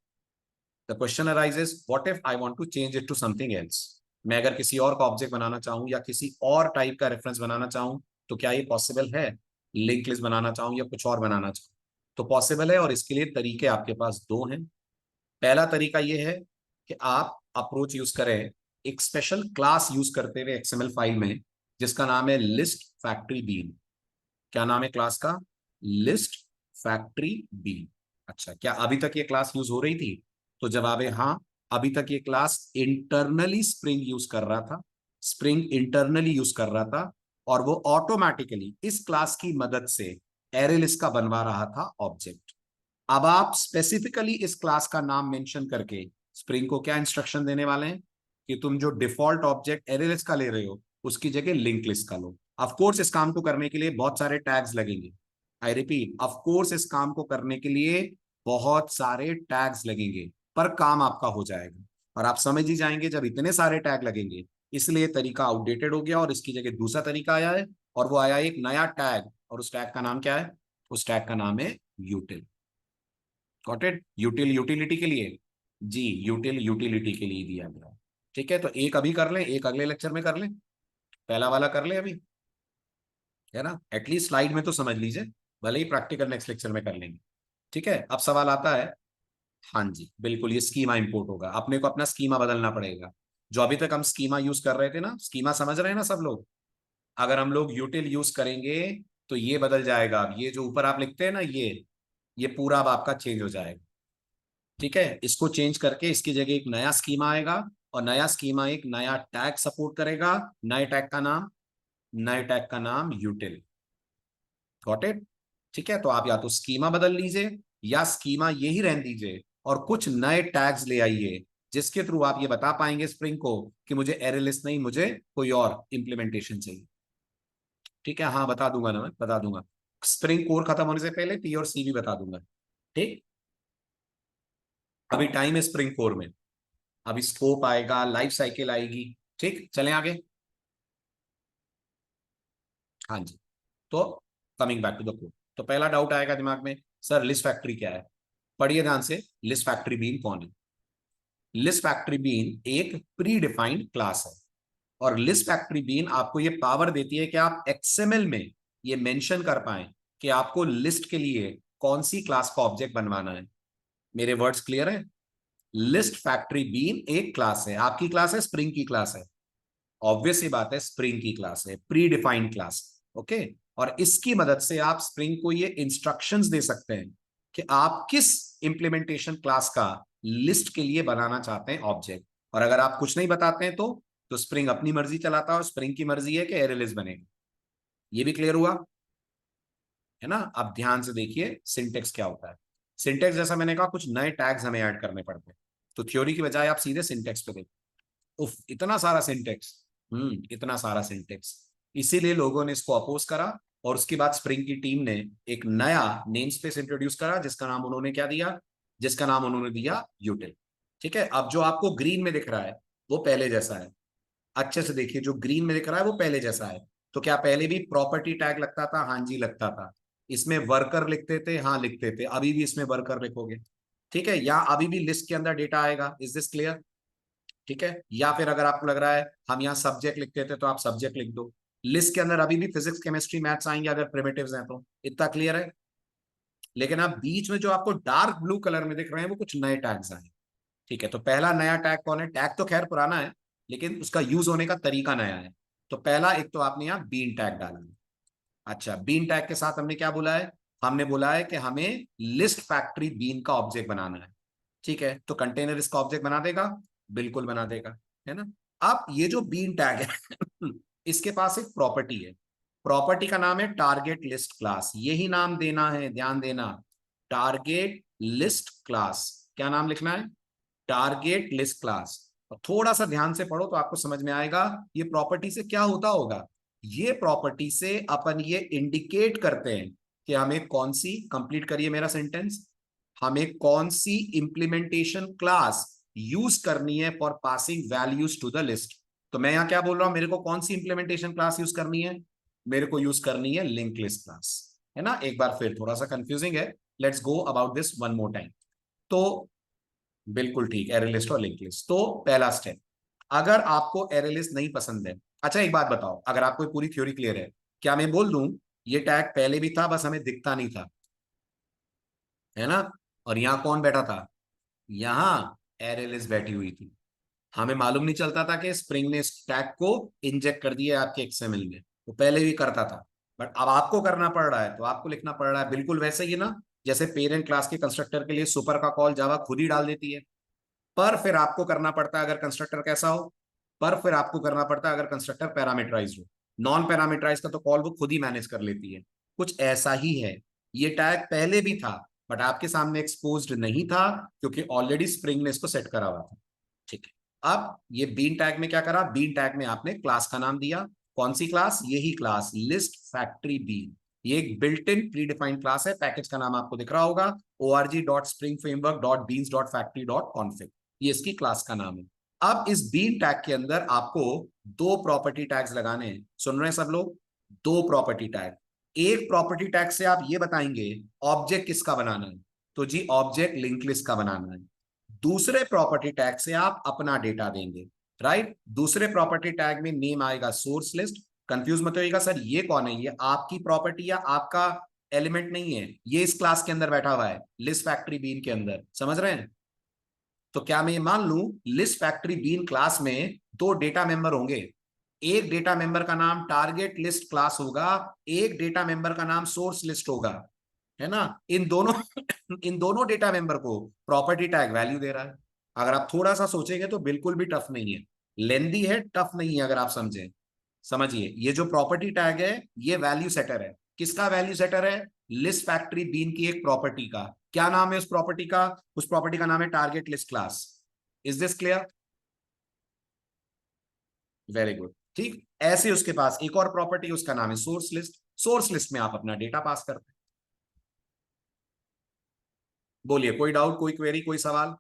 The question arises what if I want to change it to something else. मैं अगर किसी और का ऑब्जेक्ट बनाना चाहूं या किसी और टाइप का रेफरेंस बनाना चाहूं तो क्या ये पॉसिबल है? लिंक लिस्ट बनाना चाहूं या कुछ और बनाना चाहूं तो पॉसिबल है, और इसके लिए तरीके आपके पास दो हैं। पहला तरीका यह है कि आप अप्रोच यूज करें एक स्पेशल क्लास यूज करते हुए एक्सएमएल फाइल में, जिसका नाम है लिस्ट फैक्ट्री बीन। क्या नाम है क्लास का? List factory bean. अच्छा, क्या अभी तक ये क्लास यूज हो रही थी? तो जवाब है हाँ। अभी तक ये क्लास इंटरनली स्प्रिंग यूज कर रहा था, स्प्रिंग इंटरनली यूज कर रहा था, और वो ऑटोमेटिकली इस क्लास की मदद से एरे लिस्ट का बनवा रहा था ऑब्जेक्ट। अब आप स्पेसिफिकली इस क्लास का नाम मेंशन करके स्प्रिंग को क्या इंस्ट्रक्शन देने वाले हैं कि तुम जो डिफॉल्ट ऑब्जेक्ट एरे लिस्ट का ले रहे हो उसकी जगह लिंक लिस्ट का लो। ऑफ कोर्स इस काम को करने के लिए बहुत सारे टैग्स लगेंगे। आई रिपीट, ऑफ कोर्स इस काम को करने के लिए बहुत सारे टैग्स लगेंगे, पर काम आपका हो जाएगा। और आप समझ ही जाएंगे जब इतने सारे टैग लगेंगे, इसलिए तरीका आउटडेटेड हो गया और इसकी जगह दूसरा तरीका आया है, और वो आया एक नया टैग, और उस टैग का नाम क्या है? उस टैग का नाम है यूटिल। Got it? यूटिल यूटिलिटी के लिए, जी यूटिल यूटिलिटी के लिए दिया गया। ठीक है, तो एक अभी कर लें, एक अगले लेक्चर में कर लें, पहला वाला कर लें अभी, है ना? एटलीस्ट स्लाइड में तो समझ लीजिए, भले ही प्रैक्टिकल नेक्स्ट लेक्चर में कर लेंगे। ठीक है, अब सवाल आता है, हाँ जी बिल्कुल, ये स्कीमा इंपोर्ट होगा, अपने को अपना स्कीमा बदलना पड़ेगा। जो अभी तक हम स्कीमा यूज कर रहे थे ना, स्कीमा समझ रहे हैं ना सब लोग? अगर हम लोग यूटिल यूज करेंगे तो ये बदल जाएगा। अब ये जो ऊपर आप लिखते हैं ना, ये पूरा अब आपका चेंज हो जाएगा। ठीक है, इसको चेंज करके इसकी जगह एक नया स्कीमा आएगा, और नया स्कीमा एक नया टैग सपोर्ट करेगा। नए टैग का नाम यूटिल। Got it? ठीक है, तो आप या तो स्कीमा बदल लीजिए या स्कीमा यही रहने दीजिए और कुछ नए टैग्स ले आइए, जिसके थ्रू आप ये बता पाएंगे स्प्रिंग को कि मुझे एरे लिस्ट नहीं, मुझे कोई और इंप्लीमेंटेशन चाहिए। ठीक है, हाँ बता दूंगा ना, मैं बता दूंगा। स्प्रिंग कोर खत्म होने से पहले पी और सी भी बता दूंगा। ठीक, अभी टाइम है स्प्रिंग कोर में, अभी स्कोप आएगा, लाइफ साइकिल आएगी। ठीक, चलें आगे। हाँ जी, तो coming back to the code, तो पहला डाउट आएगा दिमाग में, सर लिस्ट फैक्ट्री क्या है? पढ़िए ध्यान से, लिस्ट फैक्ट्री बीन कौन है? लिस्ट फैक्ट्री बीन एक प्री डिफाइंड क्लास है, और लिस्ट फैक्ट्री बीन आपको ये पावर देती है कि आप एक्सएमएल में ये मेंशन कर पाए कि आपको लिस्ट के लिए कौन सी क्लास का ऑब्जेक्ट बनवाना है। मेरे वर्ड्स क्लियर है? लिस्ट फैक्ट्री बीन एक क्लास है, आपकी क्लास है, स्प्रिंग की क्लास है, ऑब्वियस ही बात है, स्प्रिंग की क्लास है, प्री डिफाइंड क्लास। ओके, और इसकी मदद से आप स्प्रिंग को ये इंस्ट्रक्शंस दे सकते हैं कि आप किस इंप्लीमेंटेशन क्लास का लिस्ट के लिए बनाना चाहते हैं ऑब्जेक्ट। और अगर आप कुछ नहीं बताते हैं तो स्प्रिंग अपनी मर्जी चलाता है, और स्प्रिंग की मर्जी है कि एरे लिस्ट बनेगा। ये भी क्लियर हुआ है ना? अब ध्यान से देखिए सिंटेक्स क्या होता है। सिंटेक्स, जैसा मैंने कहा, कुछ नए टैग्स हमें ऐड करने पड़ते हैं, तो थ्योरी की बजाय आप सीधे सिंटेक्स पे देखो। उफ, इतना सारा सिंटेक्स, इतना सारा सिंटेक्स, इसीलिए लोगों ने इसको अपोज करा, और उसके बाद स्प्रिंग की टीम ने एक नया नेम स्पेस इंट्रोड्यूस करा, जिसका नाम उन्होंने दिया यूटिल। ठीक है, अब जो आपको ग्रीन में दिख रहा है वो पहले जैसा है। अच्छे से देखिए, जो ग्रीन में दिख रहा है वो पहले जैसा है। तो क्या पहले भी प्रॉपर्टी टैग लगता था? हाँ जी लगता था। इसमें वर्कर लिखते थे? हाँ लिखते थे। अभी भी इसमें वर्कर लिखोगे। ठीक है, या अभी भी लिस्ट के अंदर डेटा आएगा। Is this clear? ठीक है, या फिर अगर आपको लग रहा है हम यहाँ सब्जेक्ट लिखते थे तो आप सब्जेक्ट लिख दो। लिस्ट के अंदर अभी भी फिजिक्स केमिस्ट्री मैथ्स आएंगे अगर प्रिमिटिव्स हैं तो। इतना क्लियर है? लेकिन अब बीच में जो आपको डार्क ब्लू कलर में दिख रहे हैं वो कुछ नए टैग्स आए। ठीक है, तो पहला नया टैग कौन है? टैग तो खैर पुराना है, लेकिन उसका यूज होने का तरीका नया है। तो पहला, एक तो आपने यहाँ बीन टैग डाला है। अच्छा, बीन टैग के साथ हमने क्या बोला है? हमने बोला है कि हमें लिस्ट फैक्ट्री बीन का ऑब्जेक्ट बनाना है। ठीक है, तो कंटेनर इसका ऑब्जेक्ट बना देगा, बिल्कुल बना देगा, है ना? अब ये जो बीन टैग है इसके पास एक प्रॉपर्टी है। प्रॉपर्टी का नाम है टारगेट लिस्ट क्लास। यही नाम देना है, ध्यान देना, टारगेट लिस्ट क्लास। क्या नाम लिखना है? Target list class. और थोड़ा सा ध्यान से पढ़ो तो आपको समझ में आएगा ये प्रॉपर्टी से क्या होता होगा। ये प्रॉपर्टी से अपन ये इंडिकेट करते हैं कि हमें कौन सी, कंप्लीट करिए मेरा सेंटेंस, हमें कौन सी इंप्लीमेंटेशन क्लास यूज करनी है for passing values to the list. तो मैं यहां क्या बोल रहा हूं, मेरे को कौन सी इंप्लीमेंटेशन क्लास यूज करनी है? मेरे को यूज करनी है लिंक लिस्ट क्लास, है ना? एक बार फिर, थोड़ा सा कंफ्यूजिंग है, let's go about this one more time. तो बिल्कुल ठीक, एरे लिस्ट और लिंक लिस्ट। तो पहला स्टेप, अगर आपको एरे लिस्ट नहीं पसंद है, अच्छा एक बात बताओ, अगर आपको पूरी थ्योरी क्लियर है, क्या मैं बोल दूं ये टैग पहले भी था, बस हमें दिखता नहीं था, है ना? और यहां कौन बैठा था? यहां एरे लिस्ट बैठी हुई थी। हमें मालूम नहीं चलता था कि स्प्रिंग ने इस टैग को इंजेक्ट कर दिया आपके एक्सएमएल में, वो पहले भी करता था, बट अब आपको करना पड़ रहा है, तो आपको लिखना पड़ रहा है। बिल्कुल वैसे ही ना, जैसे पेरेंट क्लास के कंस्ट्रक्टर के लिए सुपर का कॉल जावा खुद ही डाल देती है, पर फिर आपको करना पड़ता है अगर कंस्ट्रक्टर कैसा हो, पर फिर आपको करना पड़ता है अगर कंस्ट्रक्टर पैरामीटराइज हो। नॉन पैरामीटराइज का तो कॉल वो खुद ही मैनेज कर लेती है। कुछ ऐसा ही है, ये टैग पहले भी था, बट आपके सामने एक्सपोज्ड नहीं था क्योंकि ऑलरेडी स्प्रिंग ने इसको सेट करा हुआ था। ठीक है, अब ये बीन टैग में क्या करा? बीन टैग में आपने क्लास का नाम दिया, कौन सी क्लास? यही क्लास लिस्ट फैक्ट्री बीन। ये एक built in pre defined class है। पैकेज का नाम आपको दिख रहा होगा, org.springframework.beans.factory.config। ये इसकी क्लास का नाम है। अब इस बीन टैग के अंदर आपको दो प्रॉपर्टी टैग्स लगाने हैं। सुन रहे हैं सब लोग? दो प्रॉपर्टी टैग। एक प्रॉपर्टी टैग से आप ये बताएंगे ऑब्जेक्ट किसका बनाना है, तो जी ऑब्जेक्ट लिंक लिस्ट का बनाना है। दूसरे प्रॉपर्टी टैग से आप अपना डेटा देंगे, राइट। दूसरे प्रॉपर्टी टैग में नेम आएगा सोर्स लिस्ट। कंफ्यूज मत होइएगा, सर ये कौन है? ये आपकी प्रॉपर्टी या आपका एलिमेंट नहीं है, ये इस क्लास के अंदर बैठा हुआ है, लिस्ट फैक्ट्री बीन के अंदर। समझ रहे हैं? तो क्या मैं ये मान लूं लिस्ट फैक्ट्री बीन क्लास में दो डेटा मेंबर होंगे, एक डेटा मेंबर का नाम टारगेट लिस्ट क्लास होगा, एक डेटा मेंबर का नाम सोर्स लिस्ट होगा, है ना। इन दोनों इन दोनों डेटा मेंबर को प्रॉपर्टी टैग वैल्यू दे रहा है। अगर आप थोड़ा सा सोचेंगे तो बिल्कुल भी टफ नहीं है, लेंदी है, टफ नहीं है। अगर आप समझें, समझिए, ये जो प्रॉपर्टी टैग है ये वैल्यू सेटर है। किसका वैल्यू सेटर है? लिस्ट फैक्ट्री बीन की एक प्रॉपर्टी का। क्या नाम है उस प्रॉपर्टी का? उस प्रॉपर्टी का नाम है target list class. Is this clear? Very good. ठीक, ऐसे उसके पास एक और प्रॉपर्टी, उसका नाम है सोर्स लिस्ट। सोर्स लिस्ट में आप अपना डेटा पास करते हैं। बोलिए, कोई डाउट, कोई क्वेरी, कोई सवाल?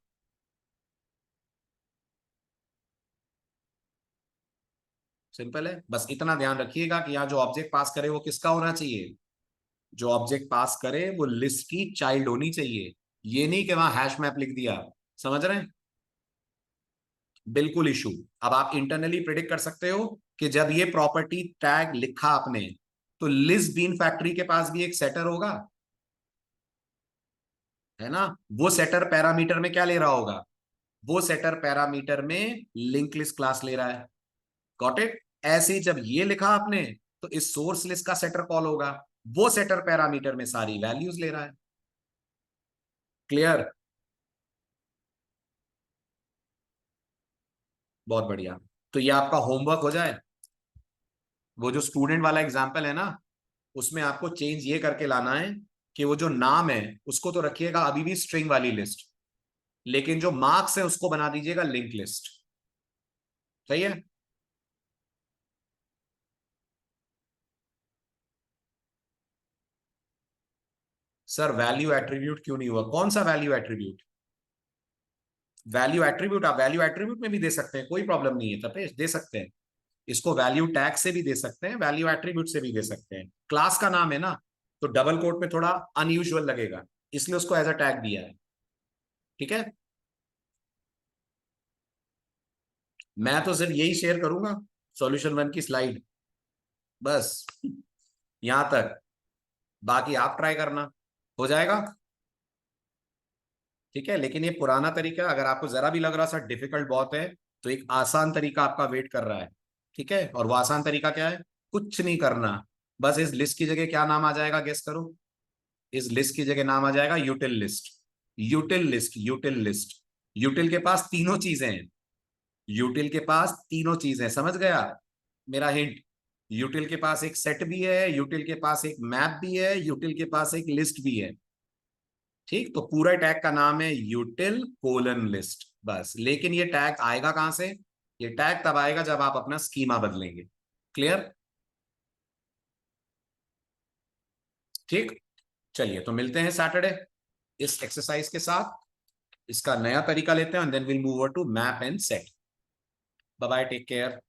सिंपल है, बस इतना ध्यान रखिएगा कि यहाँ जो ऑब्जेक्ट पास करे वो किसका होना चाहिए? जो ऑब्जेक्ट पास करे वो लिस्ट की चाइल्ड होनी चाहिए। ये नहीं कि वहां हैश मैप लिख दिया। समझ रहे हैं? बिल्कुल इशू। अब आप इंटरनली प्रिडिक्ट कर सकते हो कि जब ये प्रॉपर्टी टैग लिखा आपने तो लिस्ट बीन फैक्ट्री के पास भी एक सेटर होगा, है ना। वो सेटर पैरामीटर में क्या ले रहा होगा? वो सेटर पैरामीटर में लिंक लिस्ट क्लास ले रहा है। Got it? ऐसे ही जब ये लिखा आपने तो इस सोर्स लिस्ट का सेटर कॉल होगा, वो सेटर पैरामीटर में सारी वैल्यूज ले रहा है। क्लियर? बहुत बढ़िया। तो ये आपका होमवर्क हो जाए। वो जो स्टूडेंट वाला एग्जाम्पल है ना, उसमें आपको चेंज ये करके लाना है कि वो जो नाम है उसको तो रखिएगा अभी भी स्ट्रिंग वाली लिस्ट, लेकिन जो मार्क्स है उसको बना दीजिएगा लिंक लिस्ट। सही है? सर वैल्यू एट्रीब्यूट क्यों नहीं हुआ? कौन सा वैल्यू एट्रीब्यूट? वैल्यू एट्रीब्यूट आप वैल्यू एट्रीब्यूट में भी दे सकते हैं, कोई प्रॉब्लम नहीं है तपेश, दे सकते हैं। इसको वैल्यू टैग से भी दे सकते हैं, वैल्यू एट्रीब्यूट से भी दे सकते हैं। क्लास का नाम है ना, तो डबल कोट में थोड़ा अनयूजुअल लगेगा, इसलिए उसको एज अ टैग दिया है। ठीक है, मैं तो सिर्फ यही शेयर करूंगा, सॉल्यूशन वन की स्लाइड, बस यहां तक। बाकी आप ट्राई करना, हो जाएगा। ठीक है, लेकिन ये पुराना तरीका, अगर आपको जरा भी लग रहा सर डिफिकल्ट बहुत है, तो एक आसान तरीका आपका वेट कर रहा है। ठीक है, और वो आसान तरीका क्या है? कुछ नहीं करना, बस इस लिस्ट की जगह क्या नाम आ जाएगा, गेस करो। इस लिस्ट की जगह नाम आ जाएगा यूटिल लिस्ट। यूटिल list, यूटिल list. यूटिल के पास तीनों चीजें हैं। यूटिल के पास तीनों चीजें, समझ गया मेरा हिंट? यूटिल के पास एक सेट भी है, यूटिल के पास एक मैप भी है, यूटिल के पास एक लिस्ट भी है। ठीक, तो पूरा टैग का नाम है यूटिल कोलन लिस्ट, बस। लेकिन ये टैग आएगा कहां से? ये टैग तब आएगा जब आप अपना स्कीमा बदलेंगे। क्लियर? ठीक, चलिए तो मिलते हैं सैटरडे इस एक्सरसाइज के साथ। इसका नया तरीका लेते हैं and then will move over to map and set. Bye bye, take care.